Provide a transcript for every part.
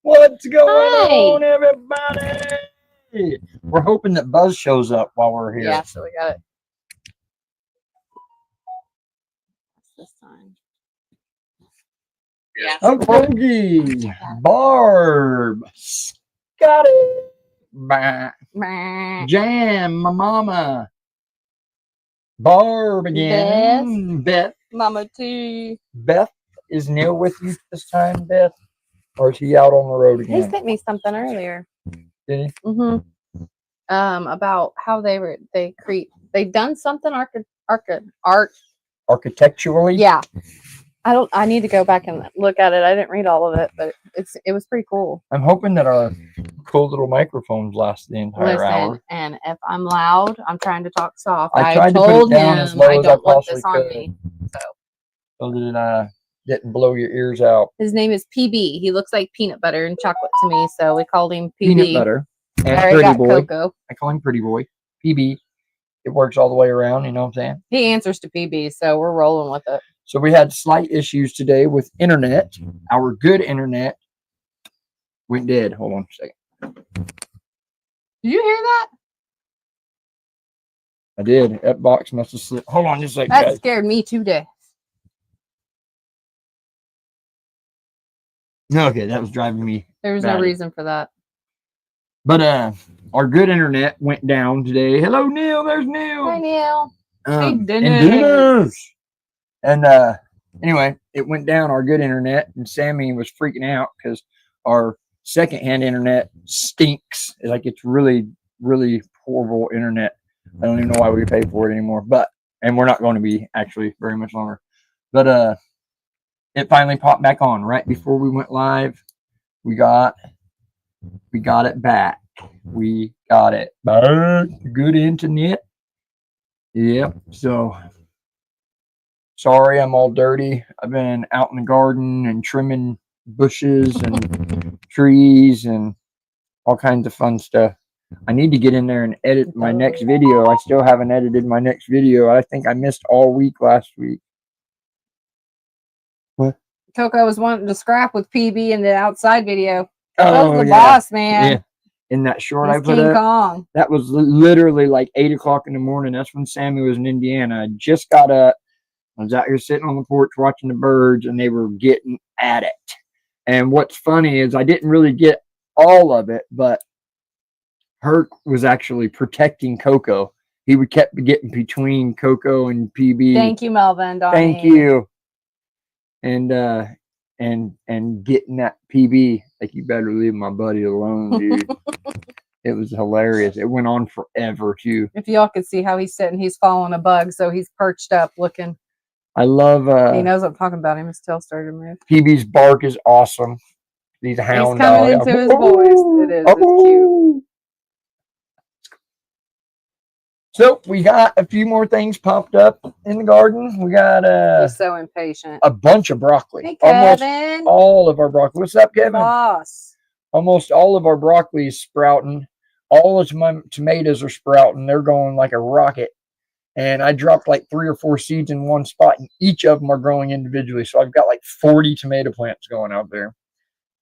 What's going on, everybody? We're hoping that Buzz shows up while we're here. Yeah, so we got it. This time. Yeah. Okay, Barb, Scotty, Jam, my mama, Barb again, Beth, Mama T. Beth, is Neil with you this time, Beth? Or is he out on the road again? He sent me something earlier. Did he? Mm-hmm. About how they done something Architecturally? Yeah. I need to go back and look at it. I didn't read all of it, but it was pretty cool. I'm hoping that our cool little microphones last the entire hour. And if I'm loud, I'm trying to talk soft. I tried to put it down as low as I possibly could. Me, so that didn't blow your ears out. His name is PB. He looks like peanut butter and chocolate to me, so we called him PB. Peanut butter and Pretty Boy. Cocoa. I call him Pretty Boy. PB. It works all the way around, you know what I'm saying? He answers to PB, so we're rolling with it. So we had slight issues today with internet. Our good internet went dead. Hold on a second. Did you hear that? I did. That box must have slipped. Hold on just a second. That scared me today. Okay, that was driving me. There was no reason for that. But our good internet went down today. Hello, Neil. There's Neil. Hi, Neil. Hey, Dennis. And anyway, it went down, our good internet, and Sammy was freaking out because our secondhand internet stinks. Like, it's really, really horrible internet. I don't even know why we pay for it anymore. And we're not going to be actually very much longer. But it finally popped back on right before we went live. We got it back. We got it back. Good internet. Yep. So sorry, I'm all dirty. I've been out in the garden and trimming bushes and trees and all kinds of fun stuff. I need to get in there and edit my next video. I still haven't edited my next video. I think I missed all week last week. What? Coco was wanting to scrap with PB in the outside video. That was the boss, man. Yeah. In that short I put King Kong. That was literally like 8 o'clock in the morning. That's when Sammy was in Indiana. I just got up. I was out here sitting on the porch watching the birds, and they were getting at it. And what's funny is I didn't really get all of it, but Herc was actually protecting Coco. He would kept getting between Coco and PB. Thank you, Melvin. Donnie. Thank you. And getting that PB, like, you better leave my buddy alone, dude. It was hilarious. It went on forever too. If y'all could see how he's sitting, he's following a bug, so he's perched up looking. I love he knows what I'm talking about. His tail started to move. PB's bark is awesome. He's a hound dog. He's coming into his voice. It is. It's cute. So we got a few more things popped up in the garden. We got he's so impatient. A bunch of broccoli. Hey, Kevin. Almost all of our broccoli. What's up, Kevin? Boss. Almost all of our broccoli is sprouting. All of my tomatoes are sprouting. They're going like a rocket. And I dropped like 3 or 4 seeds in one spot, and each of them are growing individually. So I've got like 40 tomato plants going out there.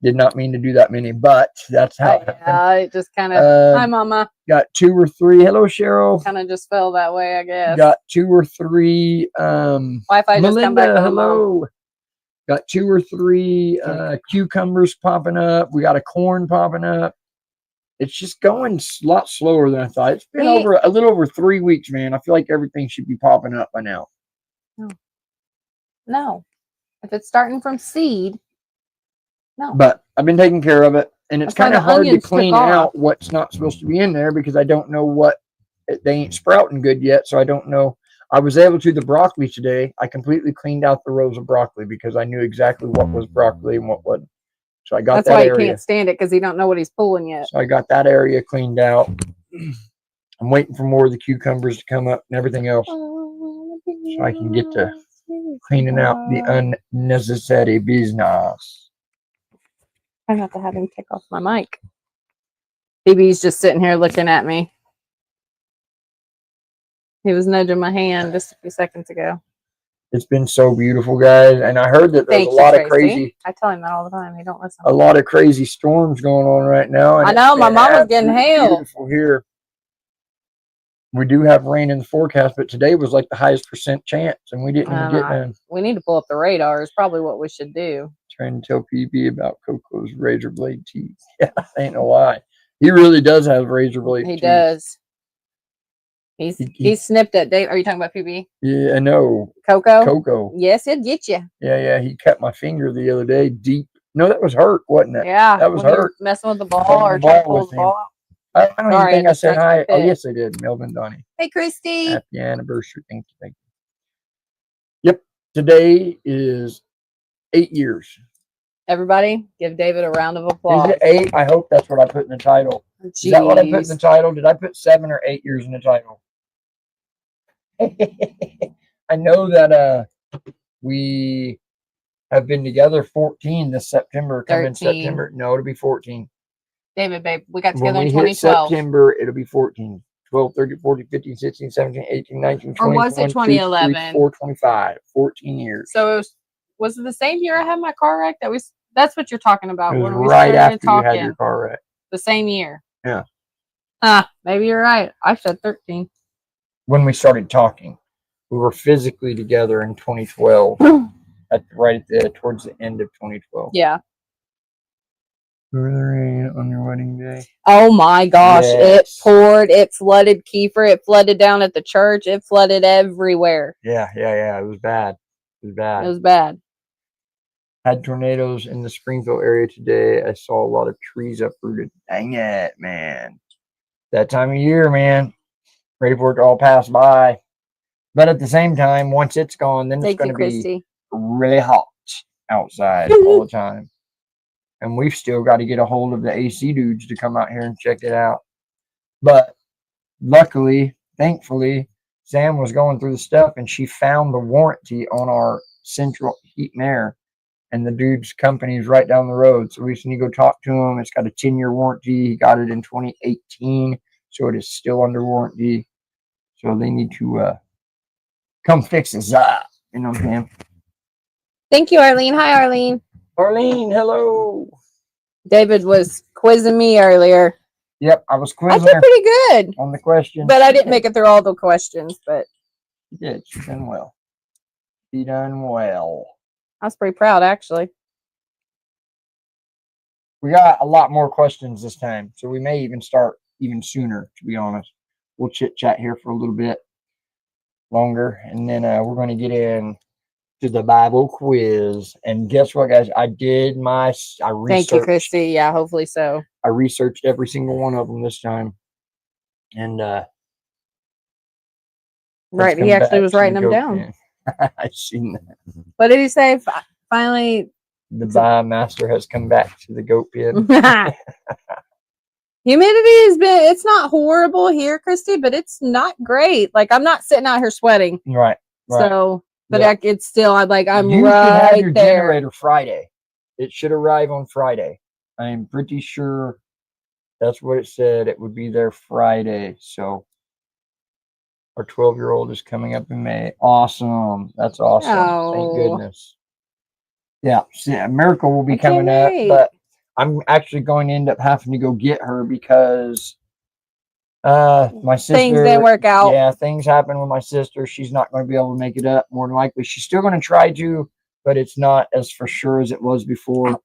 Did not mean to do that many, but that's how it happened. It just kind of, hi, Mama. Got 2 or 3. Hello, Cheryl. Kind of just fell that way, I guess. Got 2 or 3. Wi-Fi just come back. Hello. Got 2 or 3 cucumbers popping up. We got a corn popping up. It's just going a lot slower than I thought. It's been a little over 3 weeks, man. I feel like everything should be popping up by now. No. If it's starting from seed, no. But I've been taking care of it, and it's kind of hard to clean out what's not supposed to be in there because I don't know what they ain't sprouting good yet. So I don't know. I was able to the broccoli today. I completely cleaned out the rows of broccoli because I knew exactly what was broccoli and what wasn't. So I got that's that why area. He can't stand it because he don't know what he's pulling yet. So I got that area cleaned out. I'm waiting for more of the cucumbers to come up and everything else, So I can get to cleaning out the unnecessary business. I have to have him take off my mic. BB's just sitting here looking at me. He was nudging my hand just a few seconds ago. It's been so beautiful, guys, and I heard that there's a lot of crazy. I tell him that all the time. He don't listen. A lot of crazy storms going on right now. And I know, my mom was getting hail. Beautiful here. We do have rain in the forecast, but today was like the highest % chance, and we didn't even get none. We need to pull up the radar. Is probably what we should do. Trying to tell PB about Coco's razor blade teeth. Yeah, ain't no lie. He really does have razor blade teeth. He does. He's snipped at Dave. Are you talking about PB? Yeah, I know. Coco? Yes, it'd get you. Yeah. He cut my finger the other day deep. No, that was hurt, wasn't it? Yeah. That was hurt. Messing with the ball or trying to pull the ball out. I don't even think I said hi. Oh, yes, I did. Melvin Donnie. Hey, Christy. Happy anniversary. Thank you. Yep. Today is 8 years. Everybody, give David a round of applause. Is it 8? I hope that's what I put in the title. Jeez. Is that what I put in the title? Did I put 7 or 8 years in the title? I know that we have been together 14 this September. Coming September. No, it'll be 14. David, babe, we got together when in we 2012. Hit September, it'll be 14. 12, 13, 14, 15, 16, 17, 18, 19, 20, or was it 2011? 23, 24, 25. 14 years. So was it the same year I had my car wreck? That's what you're talking about. It was when we right started after talking. you had your car wreck. The same year. Yeah. Maybe you're right. I said 13. When we started talking, we were physically together in 2012. Towards the end of 2012. Yeah. Remember the rain on your wedding day? Oh my gosh. Yes. It poured. It flooded Kiefer. It flooded down at the church. It flooded everywhere. Yeah. It was bad. It was bad. Had tornadoes in the Springfield area today. I saw a lot of trees uprooted. Dang it, man. That time of year, man. Ready for it to all pass by. But at the same time, once it's gone, then it's going to be really hot outside all the time. And we've still got to get a hold of the AC dudes to come out here and check it out. But luckily, thankfully, Sam was going through the stuff and she found the warranty on our central heat and air. And the dude's company is right down the road. So we just need to go talk to him. It's got a 10-year warranty. He got it in 2018. So it is still under warranty. So they need to come fix this up. You know what I'm saying? Thank you, Arlene. Hi, Arlene. Arlene, hello. David was quizzing me earlier. Yep, I was quizzing her pretty good on the question. But I didn't make it through all the questions. But she did. She done well. She done well. I was pretty proud, actually. We got a lot more questions this time, so we may even start even sooner, to be honest. We'll chit-chat here for a little bit longer, and then we're going to get in to the Bible quiz. And guess what, guys? I researched. Thank you, Christy. Yeah, hopefully so. I researched every single one of them this time. And right, he actually was writing them down. I've seen that. What did he say? Finally, the master has come back to the goat pen. Humidity has been, it's not horrible here, Christy, but it's not great. Like, I'm not sitting out here sweating. Right. So, but yeah. It's still, I'm right have your there. Generator Friday. It should arrive on Friday. I'm pretty sure that's what it said. It would be there Friday. So our 12-year-old is coming up in May. Awesome. That's awesome. Oh. Thank goodness. Yeah. See, a miracle will be coming up, but I'm actually going to end up having to go get her because my sister, things didn't work out. Yeah, things happen with my sister. She's not going to be able to make it up, more than likely. She's still going to try to, but it's not as for sure as it was before.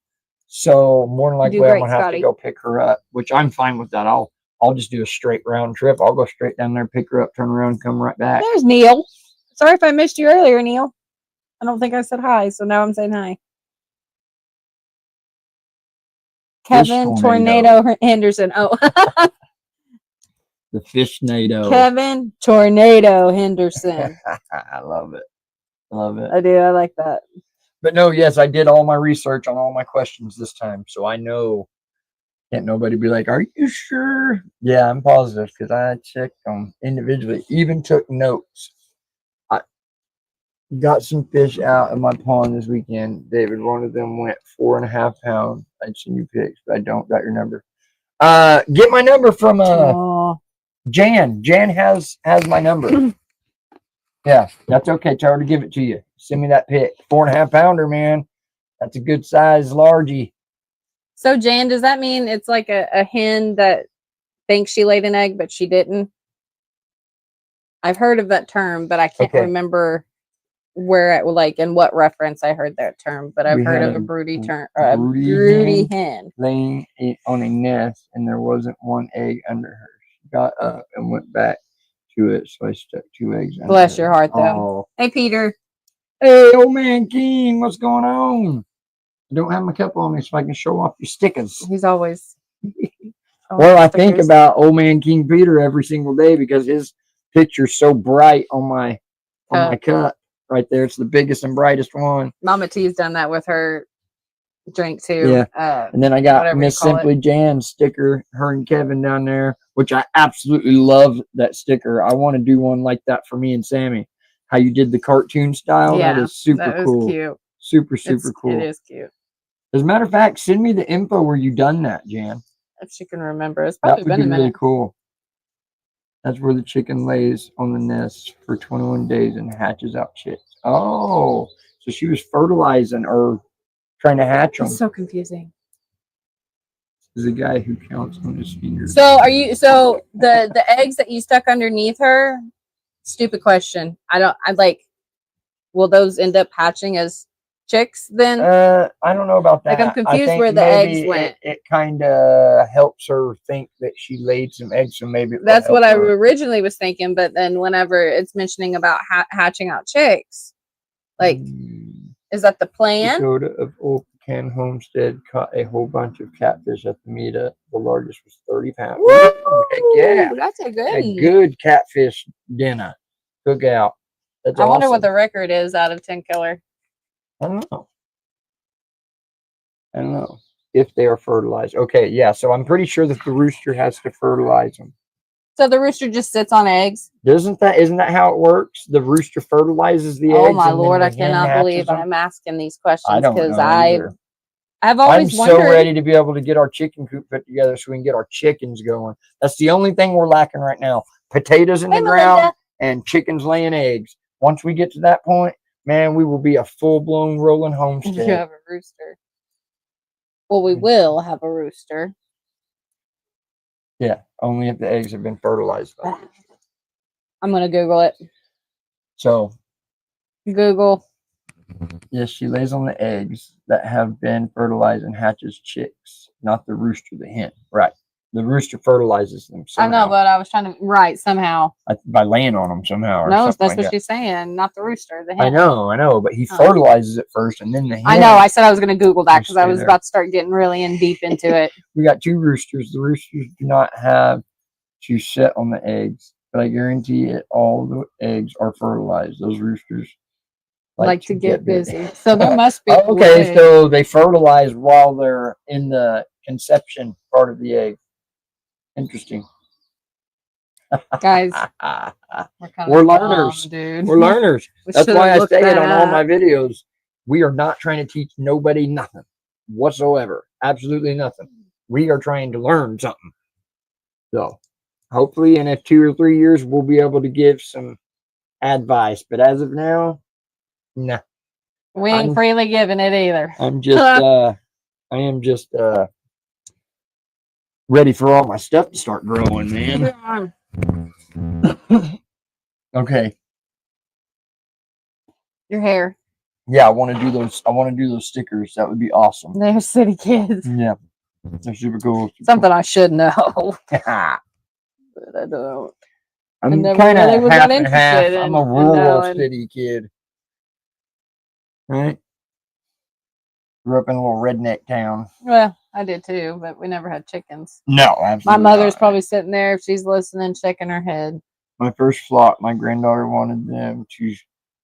So more than likely, I'm going to have to go pick her up, which I'm fine with that. I'll just do a straight round trip. I'll go straight down there, pick her up, turn around, come right back. There's Neil. Sorry if I missed you earlier, Neil. I don't think I said hi, so now I'm saying hi. Kevin Tornado Henderson. Oh. The Fishnado. Kevin Tornado Henderson. I love it. Love it. I do. I like that. But no, yes, I did all my research on all my questions this time. So I know Can't nobody be like, "Are you sure?" Yeah, I'm positive because I checked them individually. Even took notes. I got some fish out of my pond this weekend, David. One of them went 4.5 pounds. I'd seen you pics, but I don't got your number. Get my number from Oh, Jan. Jan has my number. Yeah, that's okay. Tell her to give it to you. Send me that pic. 4.5 pounder, man. That's a good size largie. so Jan, does that mean it's like a hen that thinks she laid an egg, but she didn't? I've heard of that term, but I can't Okay. remember where it like in what reference I heard that term. But I've We heard had of a a broody term, broody broody hen. hen. Laying on a nest, and there wasn't one egg under her. She got up and went back to it, so I stuck 2 eggs under Bless her. your heart, though. Oh. Hey, Peter. Hey, old man King, what's going on? I don't have my cup on me so I can show off your stickers. He's always. Well, I think about old man King Peter every single day because his picture's so bright on my cup right there. It's the biggest and brightest one. Mama T's done that with her drink too. Yeah. And then I got Miss Simply Jan's sticker, her and Kevin down there, which I absolutely love that sticker. I want to do one like that for me and Sammy. How you did the cartoon style. Yeah, that is super cool. Cute. Super cool. It is cute. As a matter of fact, send me the info where you done that, Jan. If she can remember. It's probably been a minute. Really cool. That's where the chicken lays on the nest for 21 days and hatches out chicks. Oh, so she was fertilizing or trying to hatch them. It's so confusing. Is a guy who counts on his fingers. So the eggs that you stuck underneath her? Stupid question. Will those end up hatching as chicks then? I don't know about that. Like, I'm confused where the eggs went. It kind of helps her think that she laid some eggs, so maybe that's what I originally was thinking. But then whenever it's mentioning about hatching out chicks, like, is that the plan? Dakota of Old Pecan Homestead caught a whole bunch of catfish at the meetup. The largest was 30 pounds. Woo! Heck yeah, that's a good catfish dinner cookout. That's I wonder awesome. what the record is out of 10 killer. I don't know if they are fertilized. Okay, yeah. So I'm pretty sure that the rooster has to fertilize them. So the rooster just sits on eggs? Isn't that how it works? The rooster fertilizes the eggs. Oh my Lord, I cannot believe I'm asking these questions because I've always wondered. I'm so ready to be able to get our chicken coop put together so we can get our chickens going. That's the only thing we're lacking right now. Potatoes in the ground and chickens laying eggs. Once we get to that point, man, we will be a full-blown rolling homestead. You have a rooster. Well, we will have a rooster. Yeah, only if the eggs have been fertilized. I'm going to Google it. So, Google. Yes, she lays on the eggs that have been fertilized and hatches chicks, not the rooster, the hen. Right. The rooster fertilizes them somehow. I know, but I was trying to, somehow. By laying on them somehow. No, that's what she's saying, not the rooster, the hen. I know, but he fertilizes it first and then the hen. I know, I said I was going to Google that because I was about to start getting really in deep into it. We got 2 roosters. The roosters do not have to sit on the eggs, but I guarantee it, all the eggs are fertilized. Those roosters like to get busy. So there must be. Okay, so they fertilize while they're in the conception part of the egg. Interesting. Guys, we're learners, dude. We're learners. That's why I say it on all my videos. We are not trying to teach nobody nothing whatsoever. Absolutely nothing. We are trying to learn something. So hopefully in 2 or 3 years, we'll be able to give some advice. But as of now, nah. We ain't freely giving it either. I'm just, I am just, ready for all my stuff to start growing, man. Okay. Your hair. Yeah, I want to do those. I want to do those stickers. That would be awesome. They're city kids. Yeah, they're super cool. Something I should know, but I don't. I'm kind of half and half. I'm a rural city kid, right? Grew up in a little redneck town. Well, I did too, but we never had chickens. No, absolutely. My mother's probably sitting there if she's listening, shaking her head. My first flock, my granddaughter wanted them to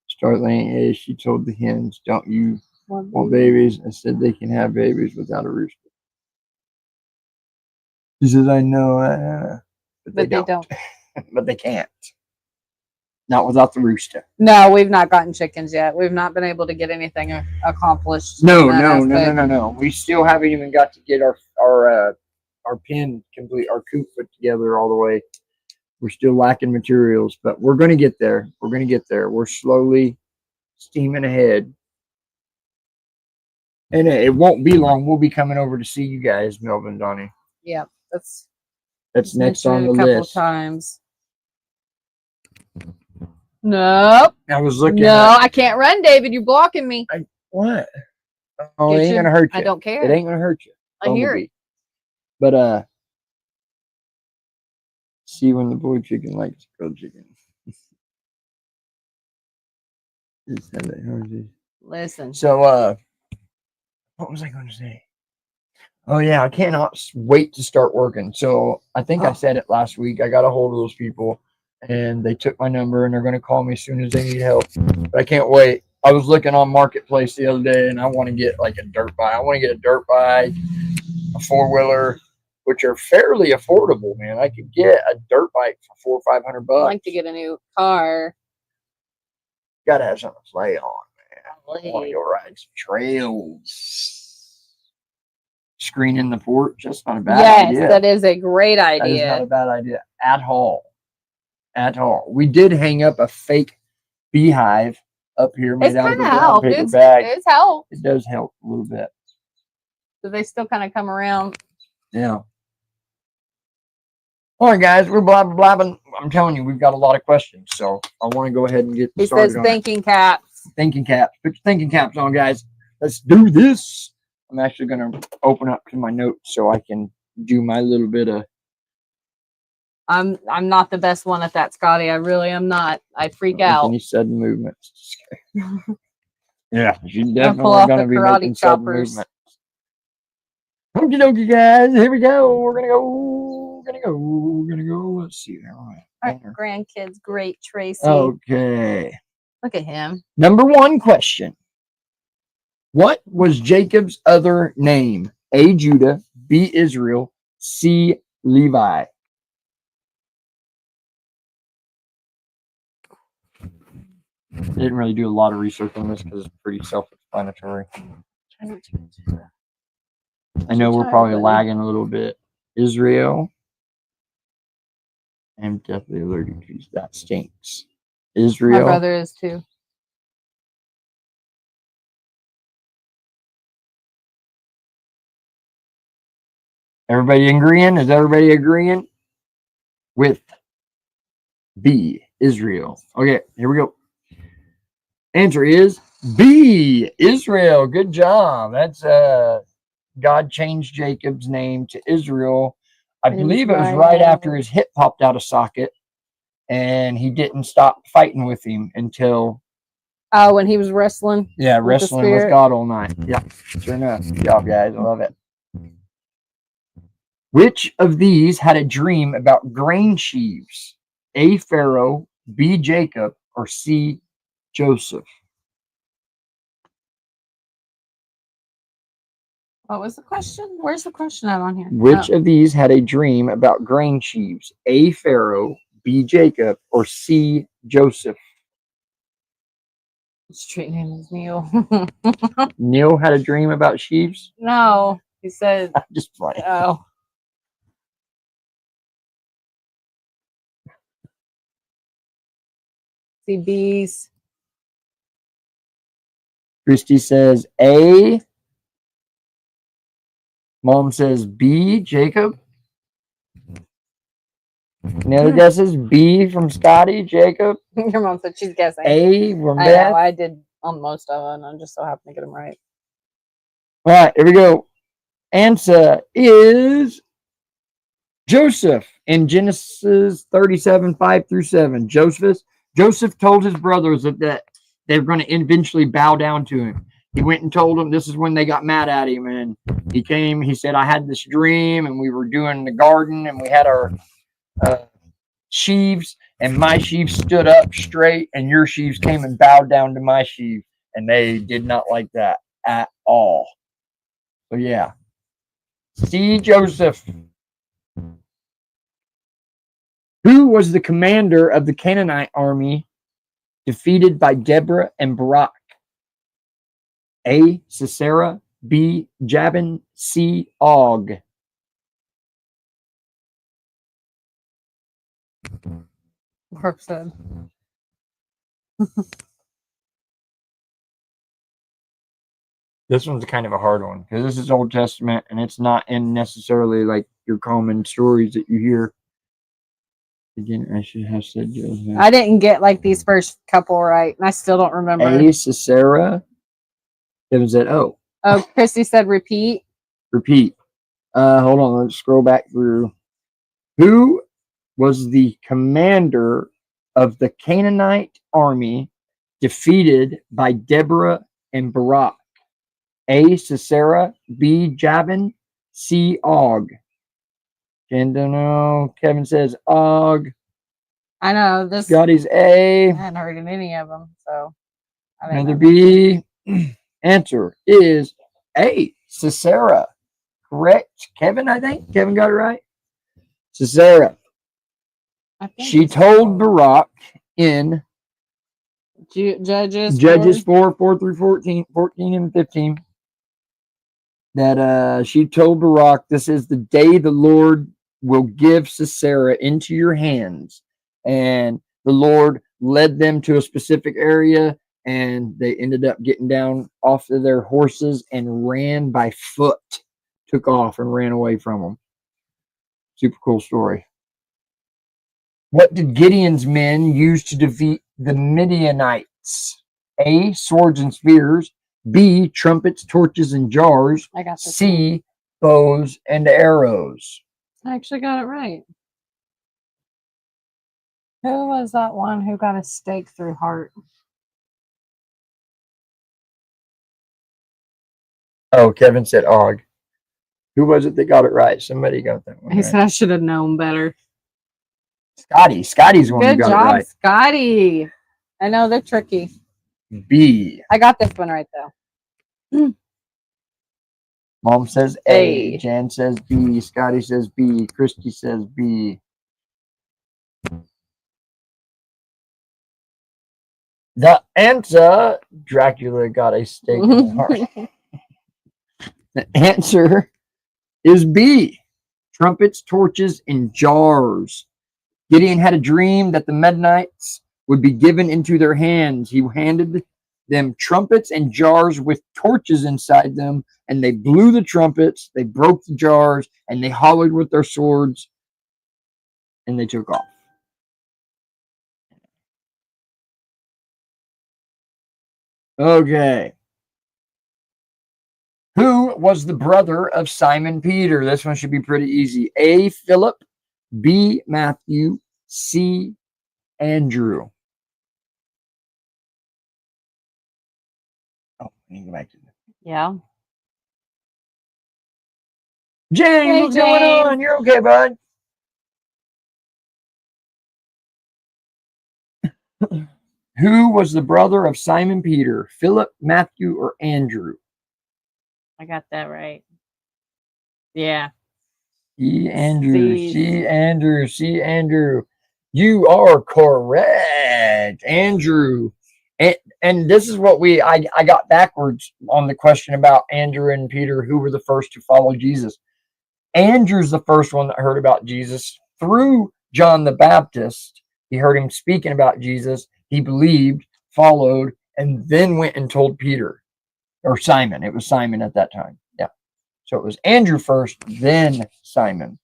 start laying eggs. She told the hens, "Don't you want babies?" I said they can have babies without a rooster. He says, I know, But they don't. But they can't. Not without the rooster. No, we've not gotten chickens yet. We've not been able to get anything accomplished. No, in that no, no, aspect. no, no, no. We still haven't even got to get our pen complete, our coop put together all the way. We're still lacking materials, but we're going to get there. We're going to get there. We're slowly steaming ahead. And it won't be long. We'll be coming over to see you guys, Melvin, Donnie. Yeah, that's next on the a couple list. Times. Nope. I was looking. No, I can't run, David. You're blocking me. What? Oh, Get it ain't you? gonna hurt you. I don't care. It ain't gonna hurt you. I hear it. But see when the boy chicken likes grilled chicken. Listen. So what was I going to say? Oh yeah, I cannot wait to start working. So I think I said it last week. I got a hold of those people, and they took my number, and they're going to call me as soon as they need help. But I can't wait. I was looking on Marketplace the other day, and I want to get like a dirt bike. I want to get a dirt bike, a 4-wheeler, which are fairly affordable, man. I could get a dirt bike for $400 or $500. I'd like to get a new car. Gotta have something to play on, man. I want to go ride some trails. Screening the porch, that's not a bad idea. Yes, that is a great idea. That is not a bad idea at all. At all. We did hang up a fake beehive up here made out of a brown paper bag. It's help. It does help a little bit. So they still kind of come around. Yeah. All right, guys, we're blabbing. I'm telling you, we've got a lot of questions, so I want to go ahead and get started. He says thinking caps. Thinking caps. Put your thinking caps on, guys. Let's do this. I'm actually going to open up to my notes so I can do my little bit of. I'm not the best one at that, Scotty. I really am not. I freak out. Any sudden movements. Yeah, you're definitely going to be making sudden movements. Okie dokie, guys. Here we go. We're going to go. We're going to go. Let's see. All right, grandkids. Great, Tracy. Okay. Look at him. Number 1 question. What was Jacob's other name? A, Judah, B, Israel, C, Levi. Didn't really do a lot of research on this because it's pretty self-explanatory. I know we're probably lagging a little bit. Israel. I'm definitely allergic to these. That stinks. Israel. My brother is too. Everybody agreeing? Is everybody agreeing with B, Israel? Okay, here we go. Answer is B, Israel. Good job. That's God changed Jacob's name to Israel. I believe it was right after his hip popped out of socket, and he didn't stop fighting with him until. Oh, when he was wrestling. Yeah, wrestling with God all night. Yeah, sure enough. Good job, guys. I love it. Which of these had a dream about grain sheaves? A, Pharaoh, B, Jacob, or C, Joseph? What was the question? Where's the question out on here? Which of these had a dream about grain sheaves? A, Pharaoh, B, Jacob, or C, Joseph? His street name is Neil. Neil had a dream about sheaves? No, he said. I'm just playing. Oh. See bees. Christy says A. Mom says B, Jacob. Any other guesses? B from Scotty, Jacob. Your mom said she's guessing. A from I Beth. know, I did on most of them. I just so happened to get them right. All right, here we go. Answer is Joseph in Genesis 37, 5-7. Joseph told his brothers that they were going to eventually bow down to him. He went and told them. This is when they got mad at him. And he came. He said, I had this dream, and we were doing the garden, and we had our sheaves, and my sheaves stood up straight, and your sheaves came and bowed down to my sheaves. And they did not like that at all. So, yeah. See, Joseph. Who was the commander of the Canaanite army defeated by Deborah and Barak? A. Sisera, B. Jabin, C. Og. Mark said. This one's kind of a hard one because this is Old Testament and it's not in necessarily like your common stories that you hear. Again, I should have said Joseph. I didn't get like these first couple right, and I still don't remember. A. Sisera. Kevin said, oh. Oh, Christy said repeat. Repeat. Hold on, let's scroll back through. Who was the commander of the Canaanite army defeated by Deborah and Barak? A. Sisera, B. Jabin, C. Og. Jen don't know. Kevin says Og. I know this. Scotty's A. I hadn't heard of any of them, so I Another B. Answer is A. Sisera. Correct. Kevin, I think. Kevin got it right. Sisera. She told Barak in Judges 4 through 14 and 15 that she told Barak, this is the day the Lord will give Sisera into your hands. And the Lord led them to a specific area, and they ended up getting down off of their horses and ran by foot, took off and ran away from them. Super cool story. What did Gideon's men use to defeat the Midianites? A. Swords and spears. B. Trumpets, torches, and jars. I got this. C. Bows and arrows. I actually got it right. Who was that one who got a stake through heart? Oh, Kevin said Og. Who was it that got it right? Somebody got that one. He said I should have known better. Scotty. Scotty's the one who Good got job, it right. Scotty. I know they're tricky. B. I got this one right though. Mom says A. A. Jan says B. Scotty says B. Christy says B. The answer, Dracula got a stake in the heart. The answer is B. Trumpets, torches, and jars. Gideon had a dream that the Midianites would be given into their hands. He handed them trumpets and jars with torches inside them, and they blew the trumpets, they broke the jars, and they hollowed with their swords, and they took off. Okay. Who was the brother of Simon Peter? This one should be pretty easy. A. Philip, B. Matthew, C. Andrew. Oh, I need to go back to that. Yeah. James, Hey, what's going James. on? You're okay, bud? Who was the brother of Simon Peter? Philip, Matthew, or Andrew? I got that right. Yeah. C. Andrew. C. C. Andrew. C. Andrew. You are correct, Andrew. And this is what I got backwards on the question about Andrew and Peter, who were the first to follow Jesus. Andrew's the first one that heard about Jesus through John the Baptist. He heard him speaking about Jesus. He believed, followed, and then went and told Peter or Simon. It was Simon at that time. Yeah. So it was Andrew first, then Simon.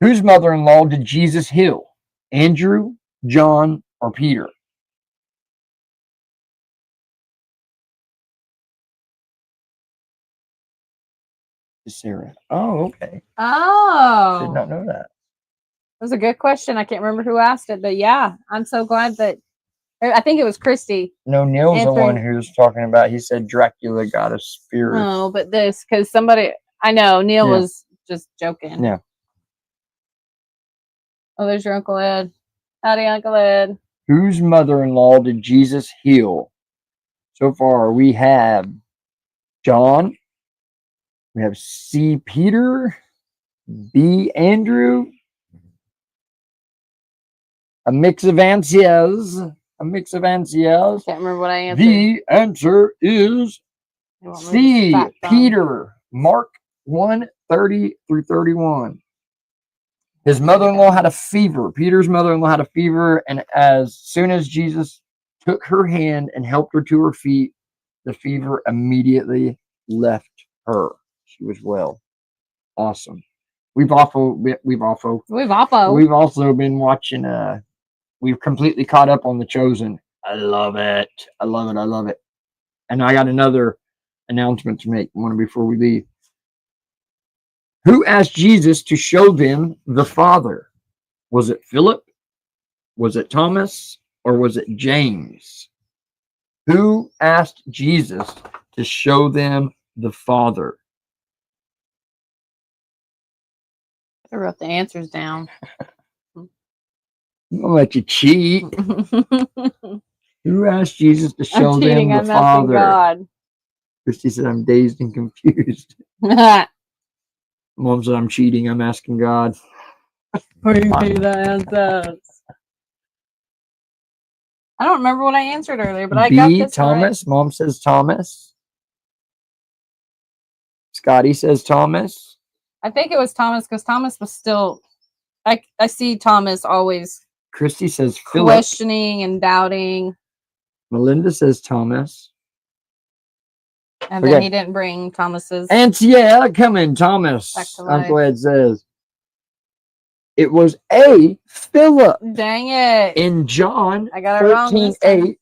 Whose mother-in-law did Jesus heal? Andrew, John, or Peter? Sarah. Oh, okay. Oh. Did not know that. That was a good question. I can't remember who asked it, but yeah, I'm so glad that I think it was Christy. No, Neil's the one answering- who was talking about. He said Dracula got a spirit. Oh, but this because somebody I know Neil Yeah. was just joking. Yeah. Oh, there's your Uncle Ed. Howdy, Uncle Ed. Whose mother-in-law did Jesus heal? So far, we have John. We have C. Peter, B. Andrew, A mix of answers. A mix of answers. Can't remember what I answered. The answer is You want me to C. fact them? Peter. Mark 1:30 through 31. His mother-in-law had a fever. Peter's mother-in-law had a fever, and as soon as Jesus took her hand and helped her to her feet, the fever immediately left her. She was well. Awesome. We've also been watching. We've completely caught up on The Chosen. I love it. I love it. I love it. And I got another announcement to make before we leave. Who asked Jesus to show them the Father? Was it Philip? Was it Thomas? Or was it James? Who asked Jesus to show them the Father? I wrote the answers down. I'm gonna let you cheat. Who asked Jesus to show I'm them cheating. the I'm Father? God. Christy said, I'm dazed and confused. Mom said, I'm cheating. I'm asking God. Bring me the answers. I don't remember what I answered earlier, but I got this Thomas. right. Mom says Thomas. Scotty says Thomas. I think it was Thomas because Thomas was still. I see Thomas always Christy says Philip. questioning and doubting. Melinda says Thomas. And then he didn't bring Thomas's. And come in, Thomas. Uncle Ed says it was a Philip. Dang it. In John I got it wrong 14:8,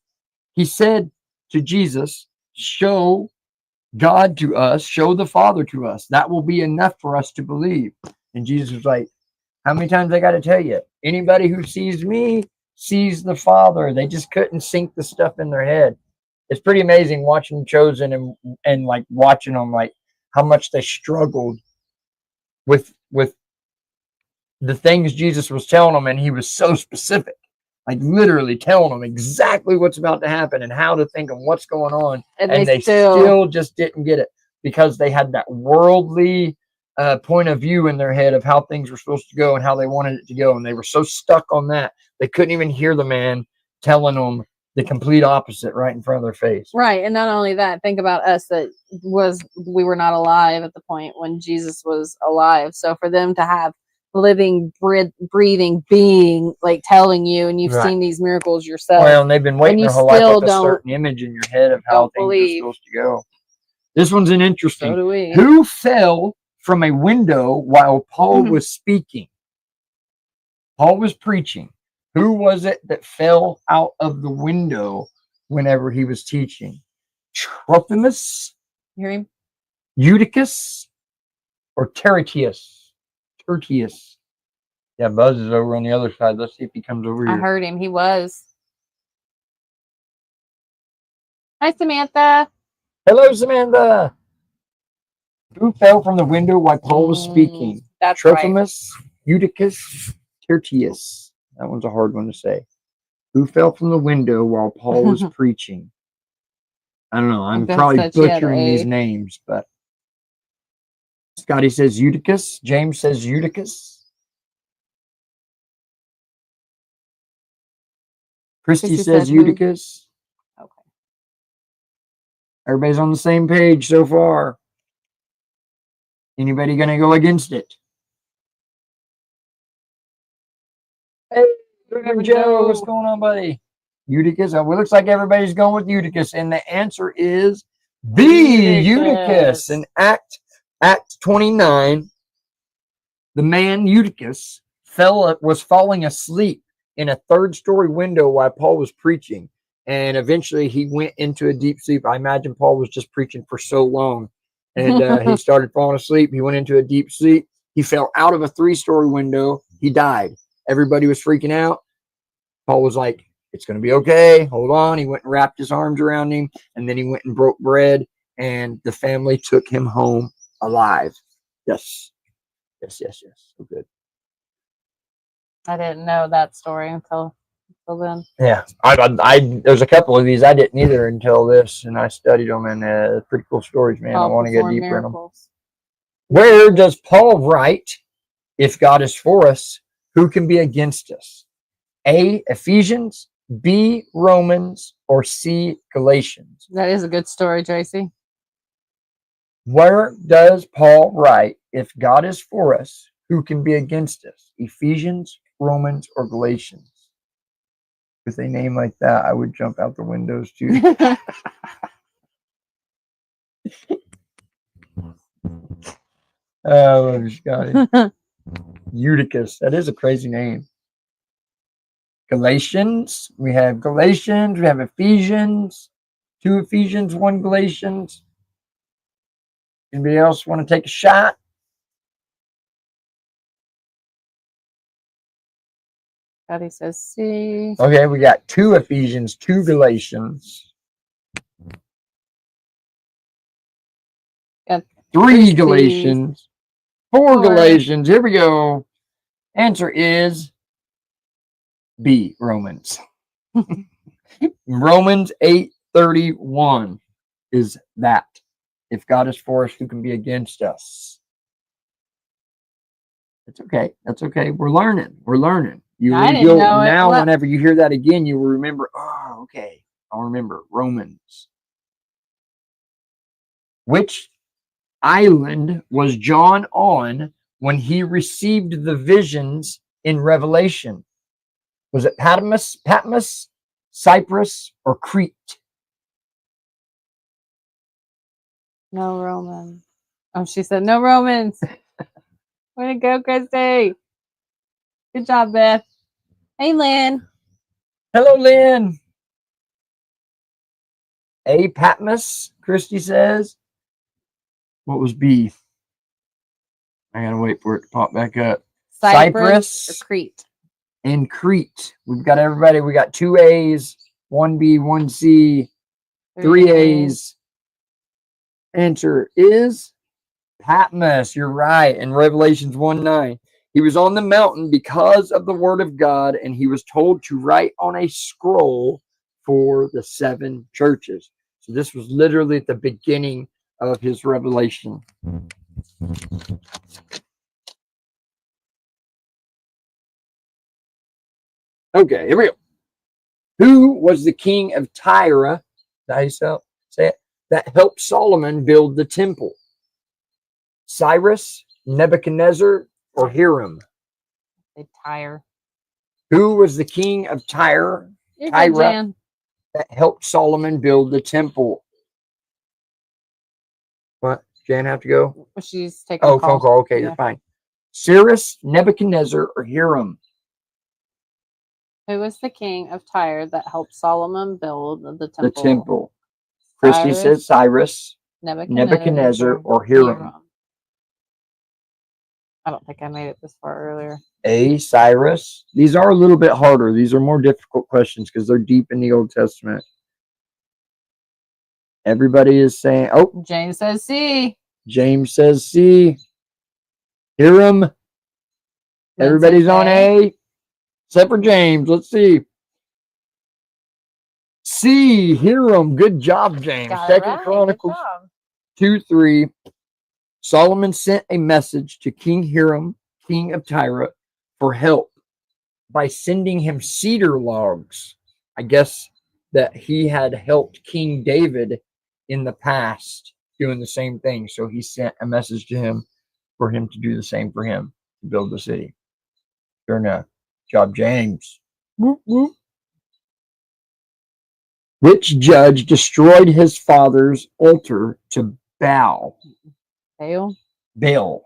he said to Jesus, show God to us, show the Father to us. That will be enough for us to believe. And Jesus was like, how many times I got to tell you? Anybody who sees me sees the Father. They just couldn't sink the stuff in their head. It's pretty amazing watching Chosen and like watching them, like how much they struggled with the things Jesus was telling them, and he was so specific, like literally telling them exactly what's about to happen and how to think and what's going on, and they still just didn't get it because they had that worldly point of view in their head of how things were supposed to go and how they wanted it to go, and they were so stuck on that they couldn't even hear the man telling them the complete opposite right in front of their face. Right. And not only that, think about us we were not alive at the point when Jesus was alive. So for them to have living, breathing being like telling you, and you've seen these miracles yourself. Well, and they've been waiting their whole life with a certain image in your head of how things are supposed to go. This one's an interesting. So do we. Who fell from a window while Paul was speaking? Paul was preaching. Who was it that fell out of the window whenever he was teaching? Trophimus, Eutychus, or Tertius? Tertius. Yeah, Buzz is over on the other side. Let's see if he comes over here. I heard him. He was. Hi, Samantha. Hello, Samantha. Who fell from the window while Paul was speaking? That's Trophimus, Eutychus, Tertius. That one's a hard one to say. Who fell from the window while Paul was preaching? I don't know. I'm probably butchering these names, but Scotty says Eutychus. James says Eutychus. Christy says Eutychus. Okay. Everybody's on the same page so far. Anybody going to go against it? Hey, Joe, what's going on, buddy? Eutychus. It looks like everybody's going with Eutychus, and the answer is B. Eutychus. In Act 29, the man Eutychus was falling asleep in a third-story window while Paul was preaching, and eventually he went into a deep sleep. I imagine Paul was just preaching for so long, and he started falling asleep. He went into a deep sleep. He fell out of a 3-story window. He died. Everybody was freaking out. Paul was like, it's going to be okay. Hold on. He went and wrapped his arms around him, and then he went and broke bread, and the family took him home alive. Yes. Yes. So good. I didn't know that story until then. Yeah. There's a couple of these I didn't either until this, and I studied them, and pretty cool stories, man. I want to get deeper in them. Where does Paul write, if God is for us, who can be against us? A, Ephesians, B, Romans, or C, Galatians? That is a good story, Tracy. Where does Paul write, if God is for us, who can be against us? Ephesians, Romans, or Galatians? With a name like that, I would jump out the windows too. Oh, Scotty. Eutychus. That is a crazy name. Galatians. We have Galatians. We have Ephesians. 2 Ephesians, 1 Galatians. Anybody else want to take a shot? Scotty says C. Okay, we got 2 Ephesians, 2 Galatians. Got 3 C's. Galatians. 4 Galatians. Here we go. Answer is B, Romans. Romans 8:31 is that. If God is for us, who can be against us? It's okay. That's okay. We're learning. We're learning. I didn't know it. Now, Well, whenever you hear that again, you will remember, oh, okay. I'll remember Romans. Which island was John on when he received the visions in Revelation? Was it Patmos, Cyprus, or Crete? no Romans. Oh, she said no Romans. Way to go, Christy. Good job, Beth. Hey, Lynn. Hello, Lynn. A, Patmos, Christy says. What was B? I gotta wait for it to pop back up. Cyprus or Crete? And Crete. We've got everybody. We got 2 A's, 1 B, 1 C, 3 A's. Answer is Patmos. You're right. In Revelations 1:9. He was on the mountain because of the word of God, and he was told to write on a scroll for the 7 churches. So this was literally at the beginning of his revelation. Okay, here we go. Who was the king of Tyre? Is that how you say it? That helped Solomon build the temple? Cyrus, Nebuchadnezzar, or Hiram? They tire. Who was the king of Tyre? That helped Solomon build the temple? What? Jan have to go? She's taking a call. Phone call. Okay, you're fine. Cyrus, Nebuchadnezzar, or Hiram? Who was the king of Tyre that helped Solomon build the temple? The temple. Christy says Cyrus, Nebuchadnezzar, or Hiram. I don't think I made it this far earlier. A, Cyrus. These are a little bit harder. These are more difficult questions because they're deep in the Old Testament. Everybody is saying, oh. James says C. James says C. Hiram. Everybody's on A. Except for James. Let's see. C, Hiram. Good job, James. Second Chronicles 2:3. Solomon sent a message to King Hiram, king of Tyre, for help by sending him cedar logs. I guess that he had helped King David in the past doing the same thing. So he sent a message to him for him to do the same for him to build the city. Sure enough. Job, James. Whoop, whoop. Which judge destroyed his father's altar to Baal? Baal.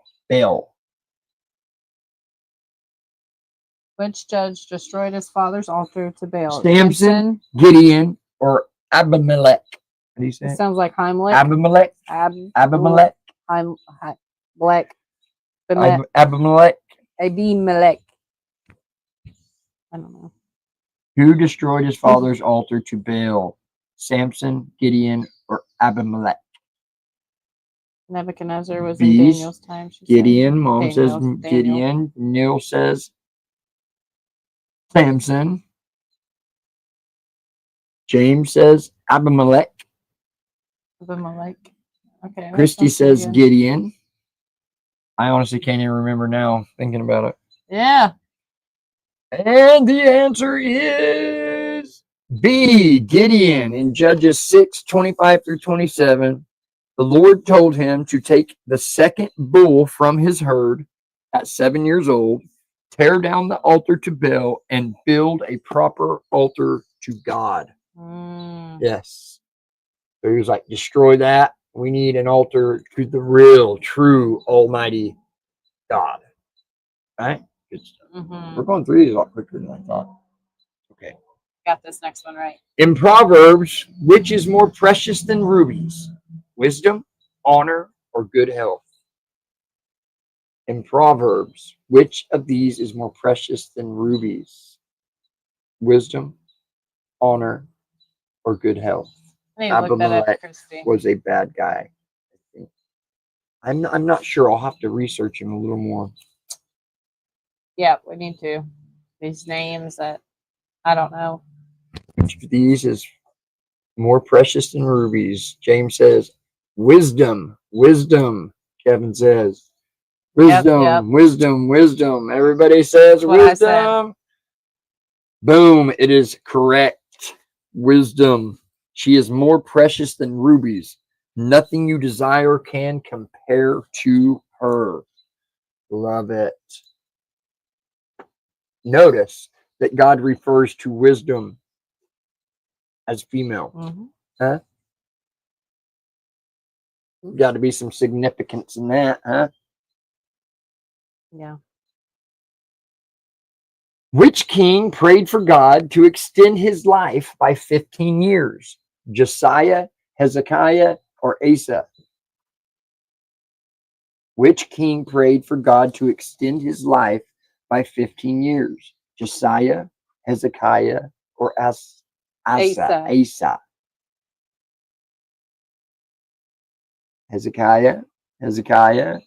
Which judge destroyed his father's altar to Baal? Samson, Gideon, or Abimelech? How do you say it? Sounds like Heimlich. Abimelech. Abimelech. Abimelech. Abimelech. I don't know. Who destroyed his father's altar to Baal? Samson, Gideon, or Abimelech? Nebuchadnezzar was in Daniel's time. Gideon. Mom says Gideon. Neil says Samson. James says Abimelech. Okay. Christy says Gideon. I honestly can't even remember now thinking about it. Yeah. And the answer is B, Gideon. In Judges 6:25 through 27, the Lord told him to take the second bull from his herd at 7 years old, tear down the altar to Baal, and build a proper altar to God. Yes. So he was like, destroy that. We need an altar to the real, true, almighty God. Right? Good stuff. We're going through these a lot quicker than I thought. Okay. Got this next one right. In Proverbs, which is more precious than rubies? Wisdom, honor, or good health? In Proverbs, which of these is more precious than rubies? Wisdom, honor, or good health? I need to look that up, Abimelech Christy. was a bad guy. I think. I'm not sure. I'll have to research him a little more. Yeah, we need to. These names that I don't know. Which of these is more precious than rubies? James says, wisdom, wisdom. Kevin says, wisdom, Yep. wisdom, wisdom. Everybody says What I said. wisdom. Boom, it is correct. Wisdom. She is more precious than rubies. Nothing you desire can compare to her. Love it. Notice that God refers to wisdom as female. Huh? Got to be some significance in that, huh? Yeah. Which king prayed for God to extend his life by 15 years? Josiah, Hezekiah, or Asa? Which king prayed for God to extend his life by 15 years? Josiah, Hezekiah, or Asa? Hezekiah.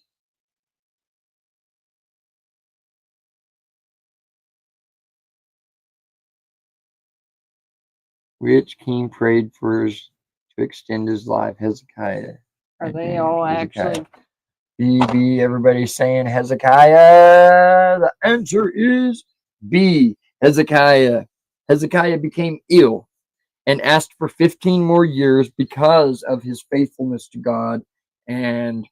Which king prayed to extend his life? Hezekiah. Are they all actually? B, everybody's saying Hezekiah. The answer is B, Hezekiah. Hezekiah became ill and asked for 15 more years because of his faithfulness to God. And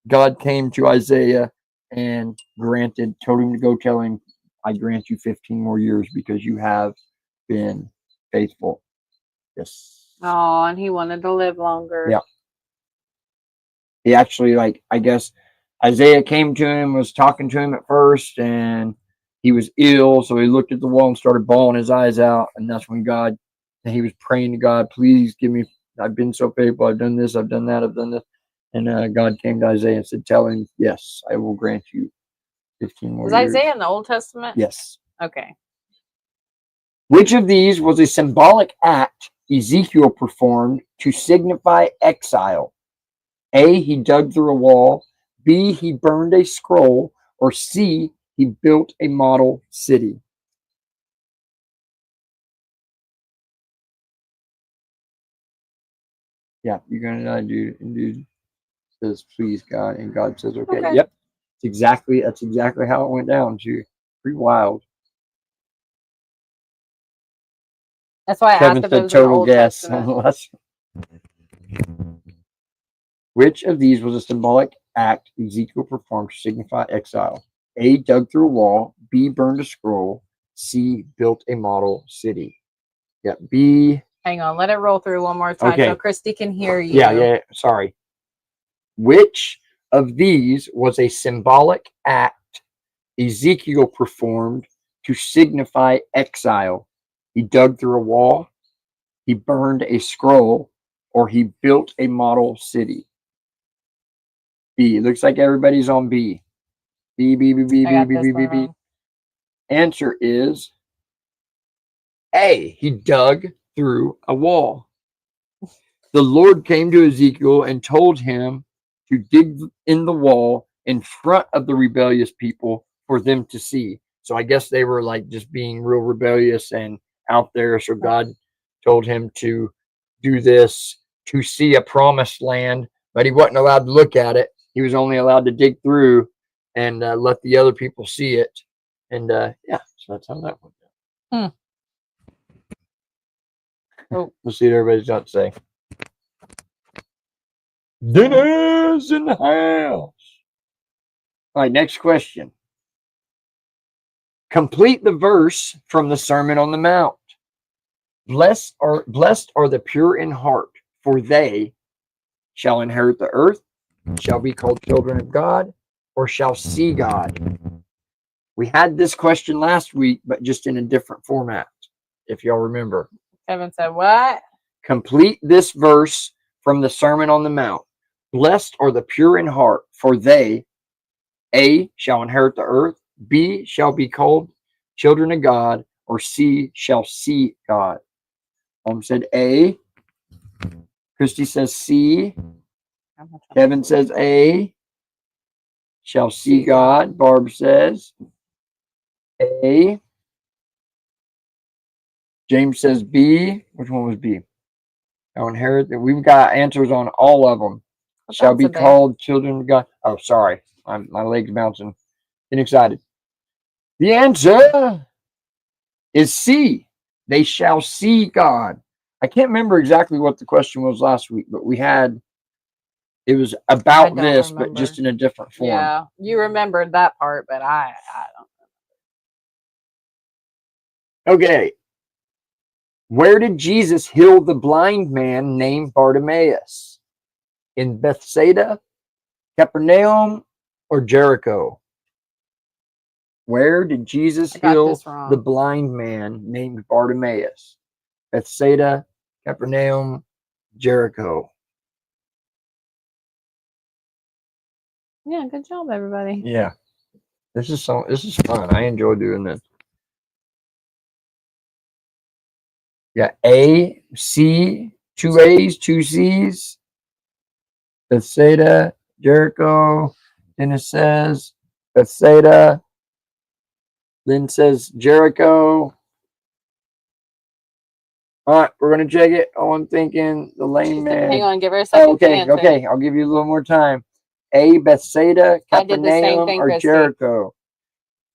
God came to Isaiah and told him to go tell him, I grant you 15 more years because you have been faithful. Yes. Oh, and he wanted to live longer. Yeah. He actually, I guess Isaiah came to him, was talking to him at first, and he was ill. So he looked at the wall and started bawling his eyes out. And that's when he was praying to God, please give me, I've been so faithful. I've done this, I've done that, I've done this. And God came to Isaiah and said, tell him, yes, I will grant you 15 more years. Is Isaiah in the Old Testament? Yes. Okay. Which of these was a symbolic act Ezekiel performed to signify exile? A, he dug through a wall. B, he burned a scroll. Or C, he built a model city. Yeah, you're going to die, dude. And dude says, please, God. And God says, okay. Yep. That's exactly how it went down, too. Pretty wild. That's why I Kevin asked if it said was in the total Old guess. Testament. Which of these was a symbolic act Ezekiel performed to signify exile? A, dug through a wall. B, burned a scroll. C, built a model city. Yeah, B. Hang on, let it roll through one more time so Christy can hear you. Yeah, sorry. Which of these was a symbolic act Ezekiel performed to signify exile? He dug through a wall, he burned a scroll, or he built a model city. B. It looks like everybody's on B. B. Answer is A. He dug through a wall. The Lord came to Ezekiel and told him to dig in the wall in front of the rebellious people for them to see. So I guess they were just being real rebellious and out there. So God told him to do this to see a promised land, but he wasn't allowed to look at it. He was only allowed to dig through and let the other people see it. And yeah, so that's how that went down. Oh. We'll see what everybody's got to say. Dinner's in the house. All right, next question. Complete the verse from the Sermon on the Mount. Blessed are the pure in heart, for they shall inherit the earth, shall be called children of God, or shall see God. We had this question last week, but just in a different format, if y'all remember. Kevin said, what? Complete this verse from the Sermon on the Mount. Blessed are the pure in heart, for they, A, shall inherit the earth, B, shall be called children of God, or C, shall see God. Said A. Christy says C. Kevin says A. Shall see God. Barb says A. James says B. Which one was B? I'll inherit. We've got answers on all of them. Shall be called children of God. Oh, sorry. My leg's bouncing. Getting excited. The answer is C. They shall see God. I can't remember exactly what the question was last week, but it was about this, but just in a different form. Yeah, you remembered that part, but I don't. Okay. Where did Jesus heal the blind man named Bartimaeus? In Bethsaida, Capernaum, or Jericho? Where did Jesus heal the blind man named Bartimaeus? Bethsaida, Capernaum, Jericho. Yeah, good job, everybody. Yeah. This is fun. I enjoy doing this. Yeah, A, C, 2 A's, 2 C's. Bethsaida, Jericho. Then it says Bethsaida. Then says Jericho. All right, we're gonna check it. Oh, I'm thinking the lame man. Hang on, give her a second. Okay. I'll give you a little more time. A, Bethsaida, Capernaum, or Jericho.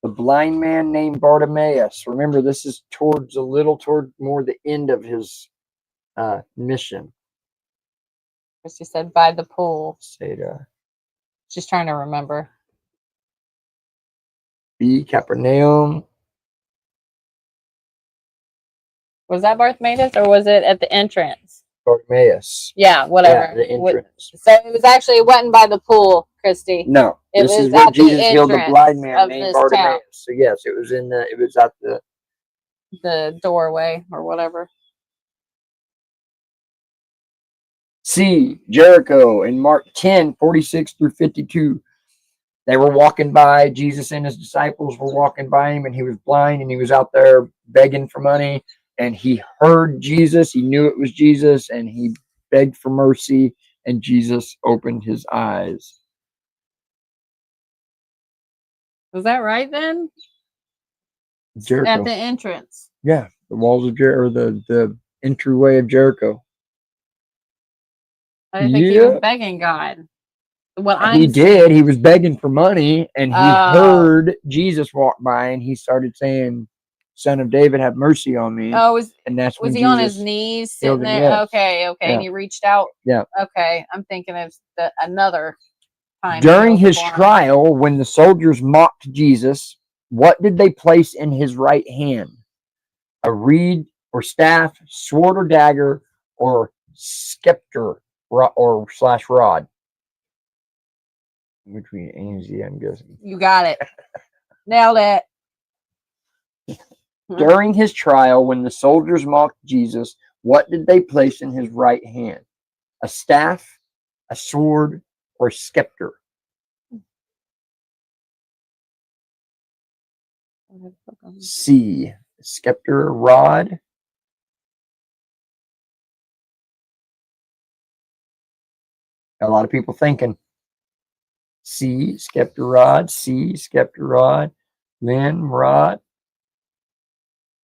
The blind man named Bartimaeus. Remember, this is toward more the end of his mission. She said by the pool. Bethsaida. She's trying to remember. B, Capernaum. Was that Bartimaeus or was it at the entrance? Bartimaeus. Yeah, whatever. Yeah, the entrance. So it wasn't by the pool, Christy. No, this is where Jesus healed the blind man named Bartimaeus. So yes, it was at the doorway or whatever. C, Jericho in Mark 10, 46 through 52. They were walking by, Jesus and his disciples were walking by him, and he was blind, and he was out there begging for money, and he heard Jesus. He knew it was Jesus, and he begged for mercy, and Jesus opened his eyes. Was that right then? Jericho. At the entrance. Yeah, the walls of Jericho, the entryway of Jericho. I think he was begging God. He did. He was begging for money, and he heard Jesus walk by, and he started saying, "Son of David, have mercy on me." Oh, and that's was when he Jesus on his knees sitting there? Yes. Okay. Yeah. And he reached out. Yeah. Okay, I'm thinking of another time. During his trial, when the soldiers mocked Jesus, what did they place in his right hand? A reed or staff, sword or dagger, or scepter or / rod? Between A and Z, I'm guessing. You got it. Nailed it. During his trial, when the soldiers mocked Jesus, what did they place in his right hand? A staff, a sword, or a scepter? C, scepter, rod. A lot of people thinking C, scepter, rod. C, scepter, rod. Then rod.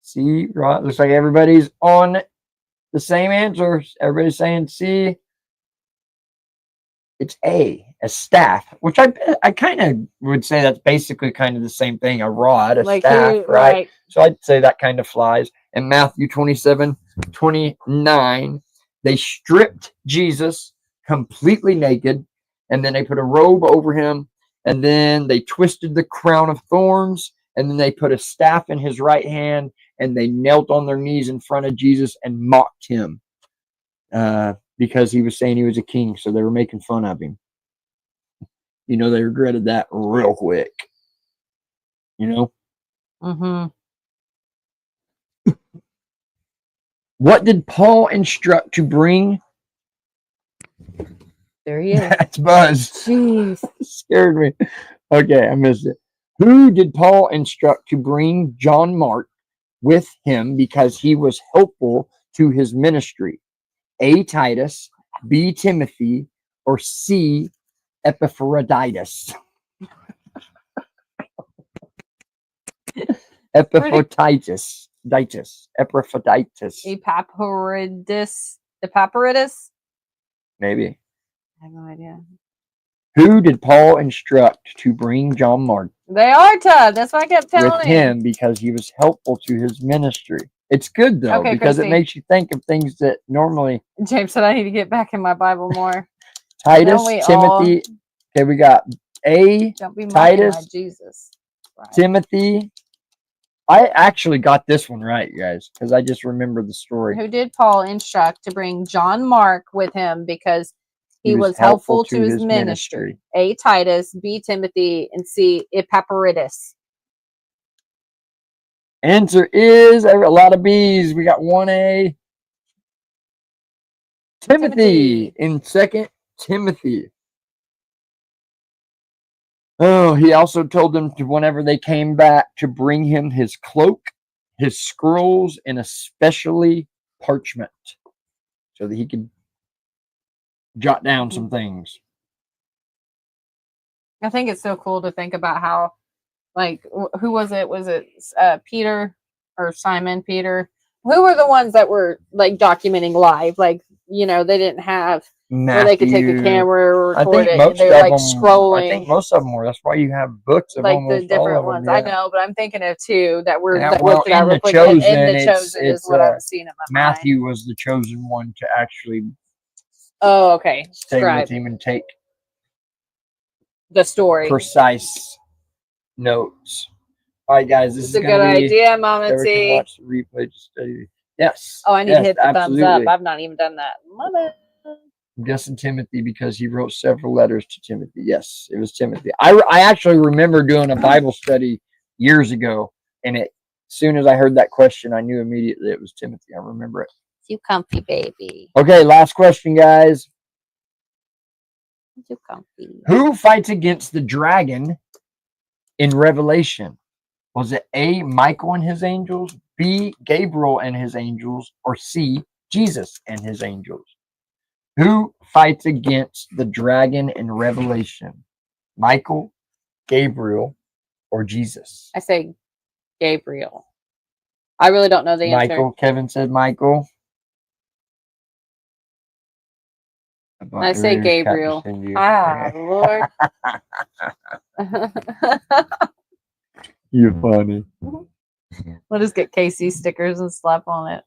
C, rod. Looks like everybody's on the same answer. Everybody's saying C. It's a staff, which I kind of would say that's basically kind of the same thing, a rod, a Like staff, who, right? right? So I'd say that kind of flies. In Matthew 27:29, they stripped Jesus completely naked, and then they put a robe over him, and then they twisted the crown of thorns, and then they put a staff in his right hand, and they knelt on their knees in front of Jesus and mocked him. Because he was saying he was a king, so they were making fun of him. You know, they regretted that real quick. You know? Mm-hmm. What did Paul instruct to bring? There he is. That's Buzz. Jeez. Scared me. Okay, I missed it. Who did Paul instruct to bring John Mark with him because he was helpful to his ministry? A. Titus, B. Timothy, or C. Epaphroditus? Epaphroditus. Epaphroditus. Epaphroditus? Maybe. I have no idea. Who did Paul instruct to bring John Mark They are tough. That's what I kept telling with him because he was helpful to his ministry? It's good though, Okay, because Christy. it makes you think of things that normally. James said I need to get back in my Bible more. Titus, Don't we Timothy. Okay, we got A. Don't be mocking Titus, my Jesus. Right. Timothy. I actually got this one right, guys, because I just remember the story. Who did Paul instruct to bring John Mark with him because he was helpful to his ministry? A. Titus, B. Timothy, and C. Epaphroditus. Answer is a lot of B's. We got 1A. Timothy in 2 Timothy. Oh, he also told them to, whenever they came back, to bring him his cloak, his scrolls, and especially parchment, so that he could jot down some things. I think it's so cool to think about how, like, who was it? Was it Peter or Simon Peter? Who were the ones that were like documenting live? Like, you know, they didn't have where they could take a camera or record it. And they were like scrolling. I think most of them were. That's why you have books of like almost the different all of ones. them. I know, but I'm thinking of two that were Yeah, that well, looked at in the real quick. Chosen, In the Chosen is what I was seeing in my mind. Matthew was the chosen one to actually Oh, okay. stay with him and take the story. Precise notes. All right, guys, this is a good idea, Mama T. T. Watch the replay to study. Yes. Oh, I need to hit the absolutely. thumbs up. I've not even done that. Mama. I'm guessing Timothy because he wrote several letters to Timothy. Yes, it was Timothy. I actually remember doing a Bible study years ago, and as soon as I heard that question, I knew immediately it was Timothy. I remember it. You comfy, baby. Okay, last question, guys. You comfy. Who fights against the dragon in Revelation? Was it A, Michael and his angels, B, Gabriel and his angels, or C, Jesus and his angels? Who fights against the dragon in Revelation? Michael, Gabriel, or Jesus? I say Gabriel. I really don't know the answer. Michael. Kevin said Michael. I say Gabriel. Ah, Lord. You're funny. We'll just get KC stickers and slap on it.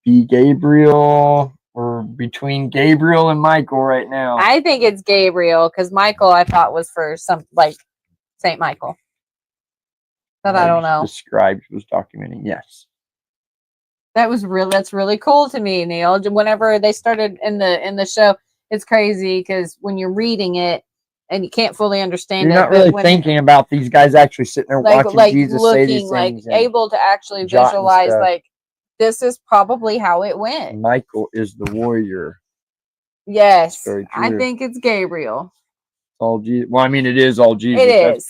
Be Gabriel. We're between Gabriel and Michael right now. I think it's Gabriel because Michael I thought was for some like Saint Michael. But I don't know. The scribe was documenting. Yes. That's really cool to me, Neil. Whenever they started in the show, it's crazy because when you're reading it and you can't fully understand you're not really thinking about these guys actually sitting there watching Jesus say these things, able to actually visualize like this is probably how it went. Michael is the warrior. Yes, I think it's Gabriel. All Jesus. Well, I mean, it is all Jesus. It is.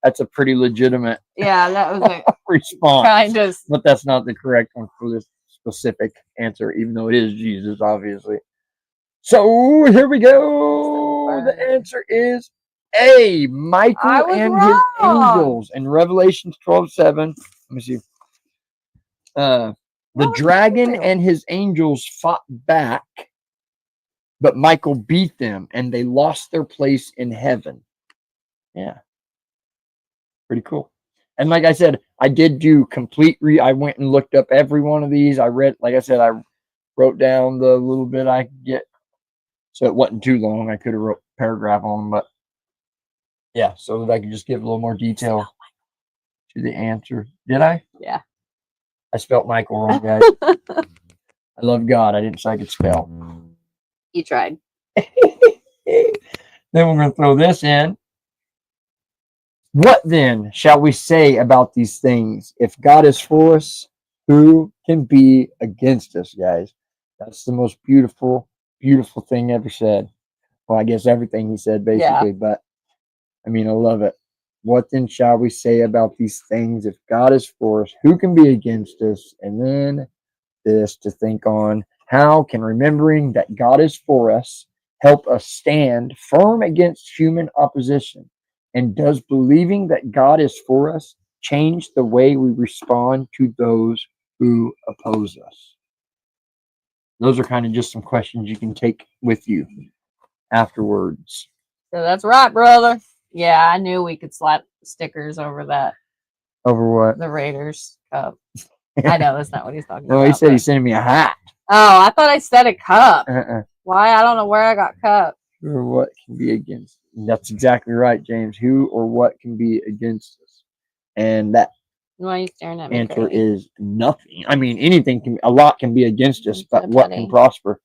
That's a pretty legitimate. Yeah, that was a response. Kind of. But that's not the correct one for this specific answer, even though it is Jesus, obviously. So here we go. The answer is A. Michael and his angels in Revelation 12:7. Let me see. The dragon and his angels fought back but Michael beat them and they lost their place in heaven. Yeah. Pretty cool. And like I said, I did do I went and looked up every one of these. I read, like I said, I wrote down the little bit I could get. So it wasn't too long. I could have wrote a paragraph on them, but yeah, so that I could just give a little more detail to the answer. Did I? Yeah. I spelt Michael wrong, guys. I love God. I didn't say I could spell. You tried. Then we're going to throw this in. What then shall we say about these things? If God is for us, who can be against us, guys? That's the most beautiful, beautiful thing ever said. Well, I guess everything he said, basically, but I mean, I love it. What then shall we say about these things? If God is for us, who can be against us? And then this to think on: how can remembering that God is for us help us stand firm against human opposition? And does believing that God is for us change the way we respond to those who oppose us? Those are kind of just some questions you can take with you afterwards. So that's right, brother. Yeah, I knew we could slap stickers over that. Over what? The Raiders cup. I know that's not what he's talking about. No, he said he sent me a hat. Oh, I thought I said a cup. Why? I don't know where I got cup. Or what can be against? That's exactly right, James. Who or what can be against us? And that Why are you staring at me? answer crazy? is nothing. I mean, anything can, a lot can be against us, but what can prosper?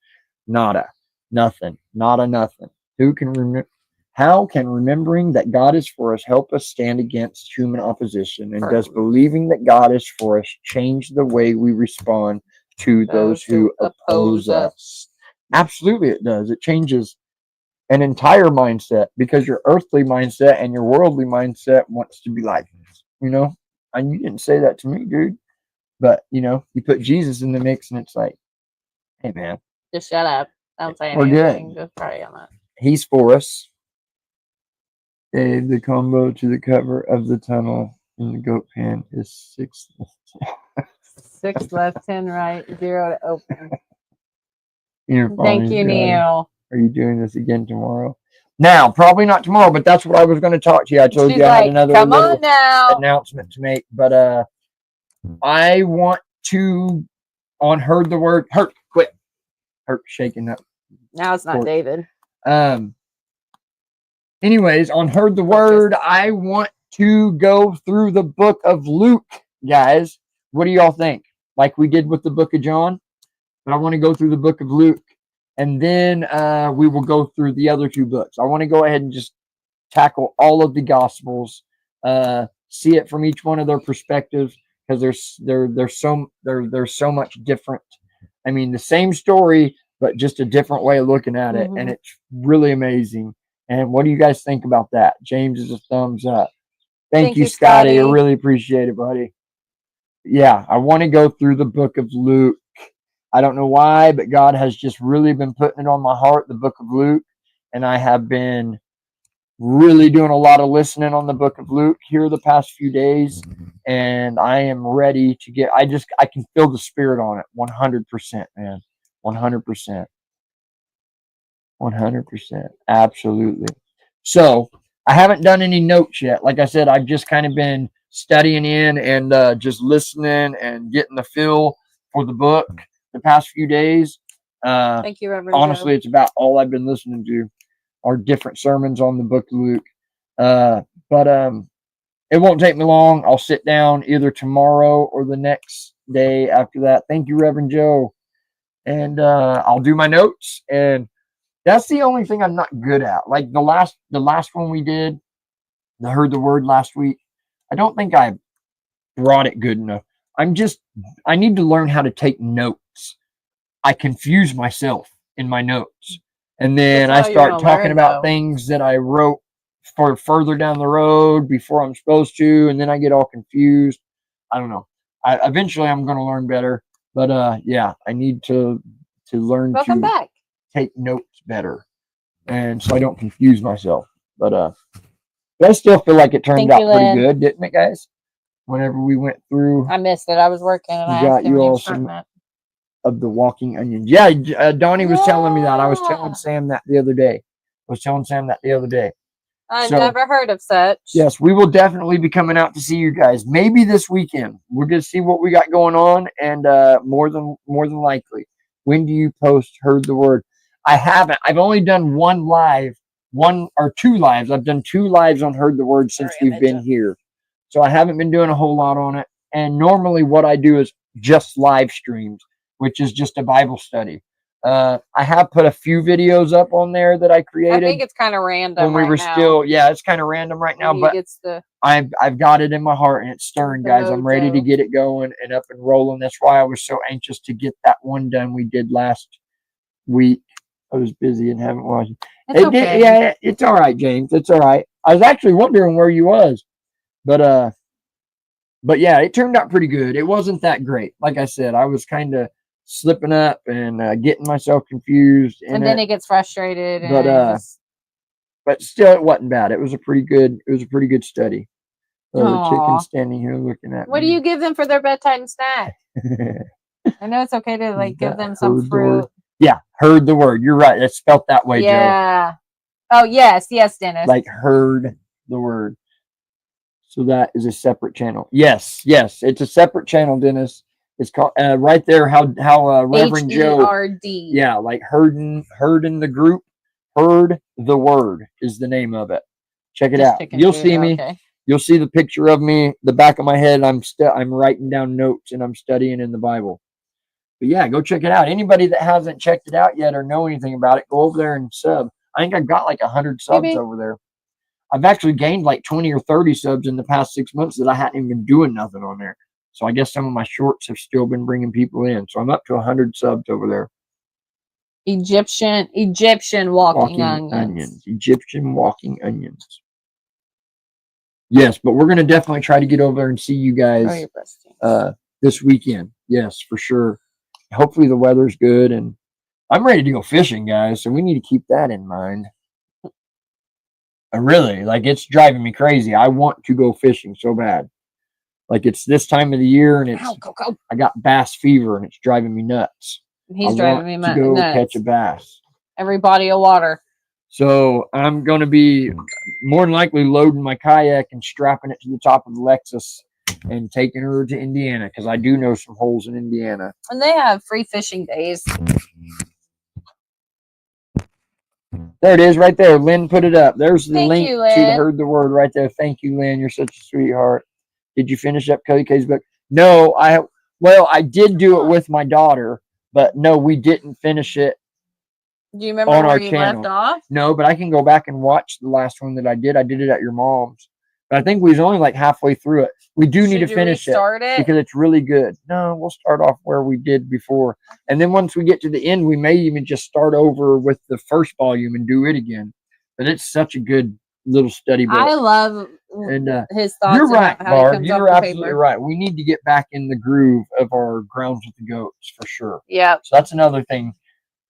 Nada, nothing, nada, nothing. Who can remember? How can remembering that God is for us help us stand against human opposition? And does believing that God is for us change the way we respond to those who oppose us? Absolutely, it does. It changes an entire mindset, because your earthly mindset and your worldly mindset wants to be like, and you didn't say that to me, dude. But, you put Jesus in the mix and it's like, hey, man. Just shut up. Don't say We're anything. good. Just pray on that. He's for us. Dave, the combo to the cover of the tunnel in the goat pen is 6. 6 left, 10 right, 0 to open. Thank you, Neil. Are you doing this again tomorrow? Now, probably not tomorrow, but that's what I was going to talk to you. I told you I had another little announcement to make, but I want to, on Heard the Word, quit shaking up. Now it's not David. Anyways, on Heard the Word, I want to go through the book of Luke, guys. What do y'all think? Like we did with the book of John, but I want to go through the book of Luke. And then we will go through the other 2 books. I want to go ahead and just tackle all of the Gospels, see it from each one of their perspectives, because there's so much different. I mean, the same story, but just a different way of looking at it, and it's really amazing. And what do you guys think about that? James is a thumbs up. Thank you, Scotty. I really appreciate it, buddy. Yeah, I want to go through the book of Luke. I don't know why, but God has just really been putting it on my heart, the book of Luke. And I have been really doing a lot of listening on the book of Luke here the past few days. And I am ready to I can feel the spirit on it 100%, man. 100%. 100%. Absolutely. So I haven't done any notes yet. Like I said, I've just kind of been studying in and just listening and getting the feel for the book the past few days. Thank you, Reverend honestly, Joe. It's about all I've been listening to are different sermons on the book of Luke. But it won't take me long. I'll sit down either tomorrow or the next day after that. Thank you, Reverend Joe. And I'll do my notes. And that's the only thing I'm not good at. Like the last one we did, the Heard the Word last week, I don't think I brought it good enough. I need to learn how to take notes. I confuse myself in my notes. And then I start talking about things that I wrote for further down the road before I'm supposed to. And then I get all confused. I don't know. Eventually I'm going to learn better. But yeah, I need to learn to take notes better. And so I don't confuse myself. But I still feel like it turned out pretty good, didn't it, guys? Whenever we went through, I missed it. I was working and I got you all some. of the walking onions. Yeah, Donnie was telling me that. I was telling Sam that the other day. I So, never heard of such. yes, we will definitely be coming out to see you guys. Maybe this weekend. We're gonna see what we got going on, and more than likely. When do you post Heard the Word? I haven't. I've only done one or two lives. I've done 2 lives on Heard the Word since we've been here. So I haven't been doing a whole lot on it. And normally what I do is just live streams, which is just a Bible study. I have put a few videos up on there that I created. I think it's kind of random when we were still, yeah, it's kind of random right now, but I've got it in my heart and it's stirring, guys. I'm ready to get it going and up and rolling. That's why I was so anxious to get that one done we did last week. I was busy and haven't watched it. Yeah, it's all right, James. It's all right. I was actually wondering where you was, but yeah, it turned out pretty good. It wasn't that great. Like I said, I was kind of slipping up and getting myself confused, and then it gets frustrated. But still, it wasn't bad. It was a pretty good study. The chicken standing here looking at me. What do you give them for their bedtime snack? I know it's okay to give them some fruit. Yeah, Heard the Word. You're right. It's spelled that way, Joe. Yeah. Oh, yes, Dennis. Like Heard the Word. So that is a separate channel. Yes, it's a separate channel, Dennis. It's called right there. How Reverend Joe. H-E-R-D. Yeah, like heard in the group. Heard the Word is the name of it. Check it out. You'll see me. Okay. You'll see the picture of me, the back of my head. I'm writing down notes and I'm studying in the Bible. But yeah, go check it out. Anybody that hasn't checked it out yet or know anything about it, go over there and sub. I think I've got like 100 subs over there. I've actually gained like 20 or 30 subs in the past 6 months that I hadn't even been doing nothing on there. So I guess some of my shorts have still been bringing people in. So I'm up to 100 subs over there. Egyptian walking onions. Egyptian walking onions. Yes, but we're going to definitely try to get over there and see you guys this weekend. Yes, for sure. Hopefully the weather's good, and I'm ready to go fishing, guys. So we need to keep that in mind. Really, it's driving me crazy. I want to go fishing so bad. It's this time of the year, and I got bass fever, and it's driving me nuts. He's driving me nuts. Go catch a bass. Every body of water. So I'm going to be more than likely loading my kayak and strapping it to the top of the Lexus and taking her to Indiana, because I do know some holes in Indiana. And they have free fishing days. There it is right there. Lynn put it up. There's the link to the Heard the Word right there. Thank you, Lynn. You're such a sweetheart. Did you finish up Cody K's book? No, I did do it with my daughter, but no, we didn't finish it. Do you remember where you left off? No, but I can go back and watch the last one that I did. I did it at your mom's. But I think we was only halfway through it. We do need to finish it because it's really good. No, we'll start off where we did before. And then once we get to the end, we may even just start over with the first volume and do it again. But it's such a good little study book. I love his thoughts. You're right, Barb. You're absolutely right. We need to get back in the groove of our Grounds with the Goats for sure. Yeah. So that's another thing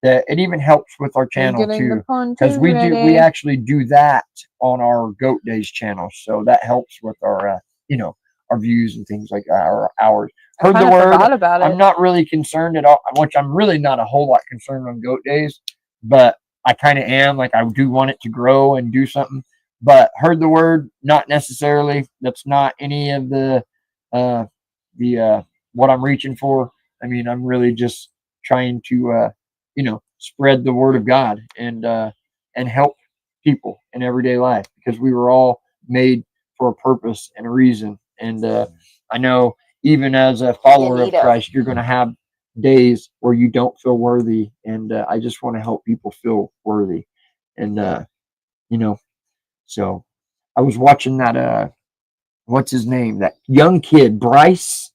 that it even helps with our channel too, because we actually do that on our Goat Days channel. So that helps with our our views and things like that, our hours. Heard the Word. I'm not really concerned at all, which I'm really not a whole lot concerned on Goat Days, but I kind of am. I do want it to grow and do something. But Heard the Word, not necessarily. That's not any of the what I'm reaching for. I mean, I'm really just trying to spread the word of God and help people in everyday life, because we were all made for a purpose and a reason. And I know even as a follower of Christ, you're going to have days where you don't feel worthy. And I just want to help people feel worthy. And, so I was watching that, what's his name? That young kid, Bryce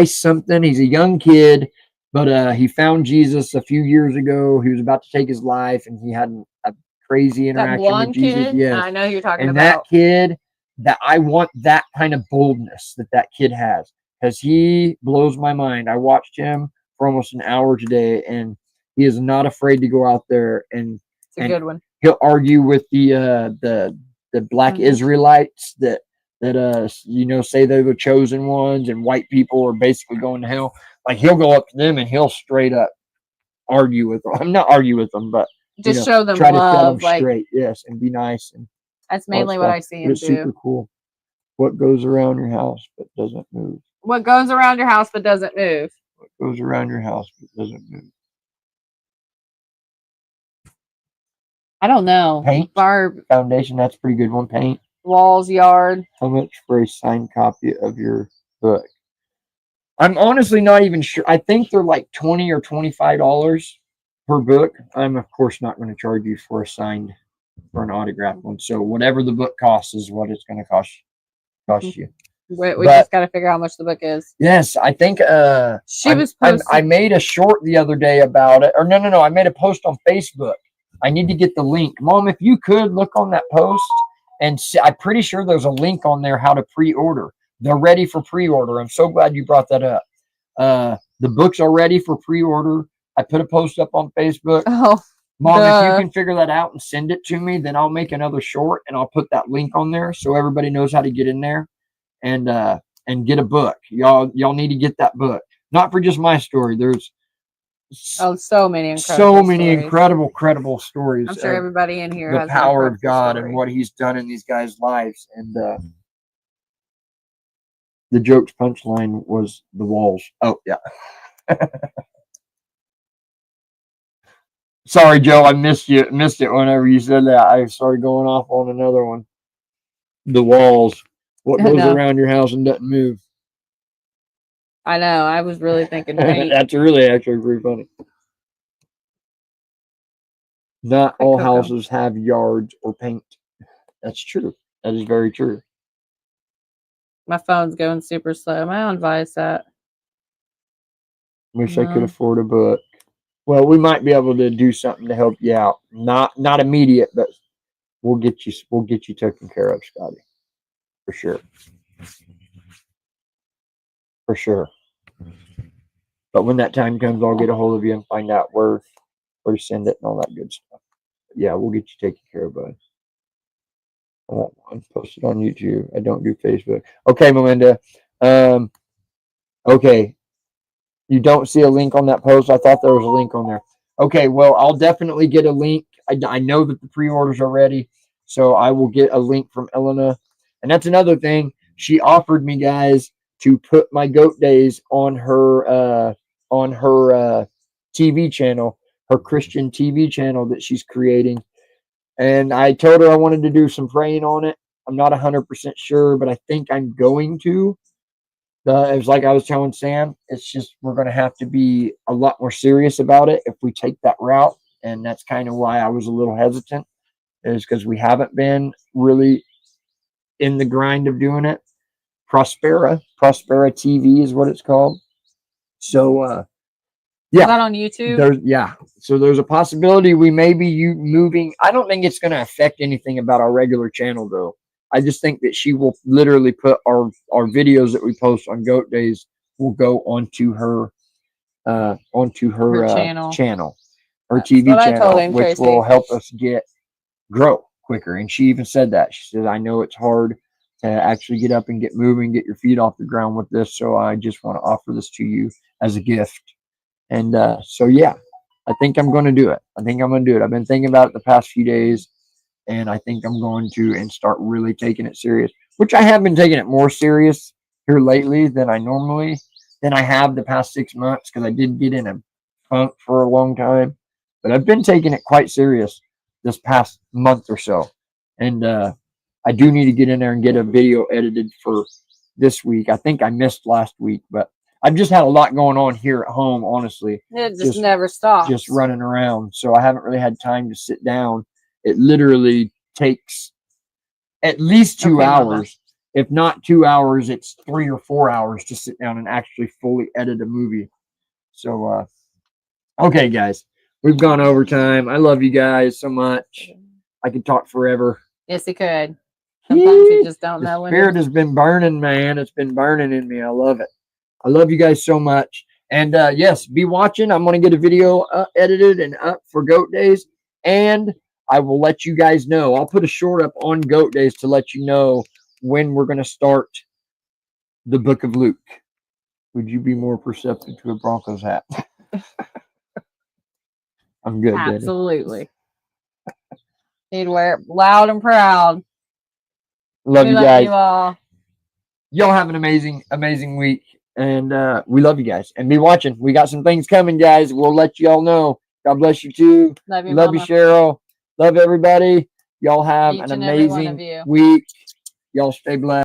something. He's a young kid, but he found Jesus a few years ago. He was about to take his life, and he had a crazy interaction with Jesus. Kid? Yes. I know who you're talking about. And that kid, that I want that kind of boldness that kid has, because he blows my mind. I watched him for almost an hour today, and he is not afraid to go out there and it's a good one. He'll argue with the black Israelites that that you know, say they're the chosen ones and white people are basically going to hell. Like he'll go up to them and he'll straight up argue with them. I'm not argue with them, but you Just know, show them try to set them love. Like straight. Yes, and be nice and that's all that mainly what stuff. I see But him it's super do. cool. What goes around your house but doesn't move? What goes around your house but doesn't move? What goes around your house but doesn't move? I don't know. Paint. Barb, Foundation. That's a pretty good one. Paint. walls, yard. How much for a signed copy of your book? I'm honestly not even sure. I think they're like $20 or $25 per book. I'm of course not going to charge you for a signed, for an autographed one. So whatever the book costs is what it's going to cost you. We But- just got to figure out how much the book is. Yes, I think She was I posting. made a short the other day about it. Or no, I made a post on Facebook. I need to get the link. Mom, if you could look on that post and see, I'm pretty sure there's a link on there how to pre-order. They're ready for pre-order. I'm so glad you brought that up. The books are ready for pre-order. I put a post up on Facebook. Oh, Mom, if you duh. can figure that out and send it to me, then I'll make another short and I'll put that link on there so everybody knows how to get in there and get a book. Y'all need to get that book. Not for just my story. There's so many incredible so many stories. incredible stories. I'm sure of everybody in here the has an power of incredible God story. and what He's done in these guys' lives. And the joke's punchline was the walls. Oh yeah. Sorry, Joe. I missed it whenever you said that. I started going off on another one. The walls. What goes No. around your house and doesn't move? I know. I was really thinking paint. That's really actually pretty funny. Not all Coco. houses have yards or paint. That's true. That is very true. My phone's going super slow. Am I on Viasat? Wish I could No. afford a book. Well, we might be able to do something to help you out. Not immediate, but we'll get you taken care of, Scotty. For sure. For sure. But when that time comes, I'll get a hold of you and find out where to send it and all that good stuff. But yeah, we'll get you taken care of, bud. I want one posted on YouTube. I don't do Facebook. Okay, Melinda. Okay. You don't see a link on that post? I thought there was a link on there. Okay, well, I'll definitely get a link. I know that the pre-orders are ready, so I will get a link from Elena. And that's another thing. She offered me, guys, to put my Goat Days on her TV channel, her Christian TV channel that she's creating. And I told her I wanted to do some praying on it. I'm not 100% sure, but I think I'm going to. It was like I was telling Sam, it's just we're going to have to be a lot more serious about it if we take that route. And that's kind of why I was a little hesitant, is because we haven't been really in the grind of doing it. Prospera TV is what it's called. So, yeah. Is that on YouTube? So there's a possibility we may be moving. I don't think it's going to affect anything about our regular channel, though. I just think that she will literally put our videos that we post on Goat Days will go onto her channel, her That's TV what I told channel, him, which Tracy. will help us grow quicker. And she even said that. She said, I know it's hard to actually get up and get moving, get your feet off the ground with this. So I just want to offer this to you as a gift. And so, yeah, I think I'm going to do it. I've been thinking about it the past few days. And I think I'm going to and start really taking it serious, which I have been taking it more serious here lately than I have the past 6 months, because I did get in a funk for a long time. But I've been taking it quite serious this past month or so. And I do need to get in there and get a video edited for this week. I think I missed last week, but I've just had a lot going on here at home, honestly. It just never stops. Just running around. So I haven't really had time to sit down. It literally takes at least 2 hours. Mama. If not 2 hours, it's 3 or 4 hours to sit down and actually fully edit a movie. So, okay, guys, we've gone over time. I love you guys so much. I could talk forever. Yes, he could. Sometimes you just don't know The when. spirit has been burning, man. It's been burning in me. I love it. I love you guys so much. And yes, be watching. I'm going to get a video edited and up for Goat Days. And I will let you guys know. I'll put a short up on Goat Days to let you know when we're going to start the book of Luke. Would you be more perceptive to a Broncos hat? I'm good, Daddy. Absolutely. He'd wear it loud and proud. Love We you love guys. you all. Y'all have an amazing week. And we love you guys. And be watching. We got some things coming, guys. We'll let y'all know. God bless you too. Love you, Love you, Mama. Cheryl. Love everybody. Y'all have Each an and every one of amazing you. week. Y'all stay blessed.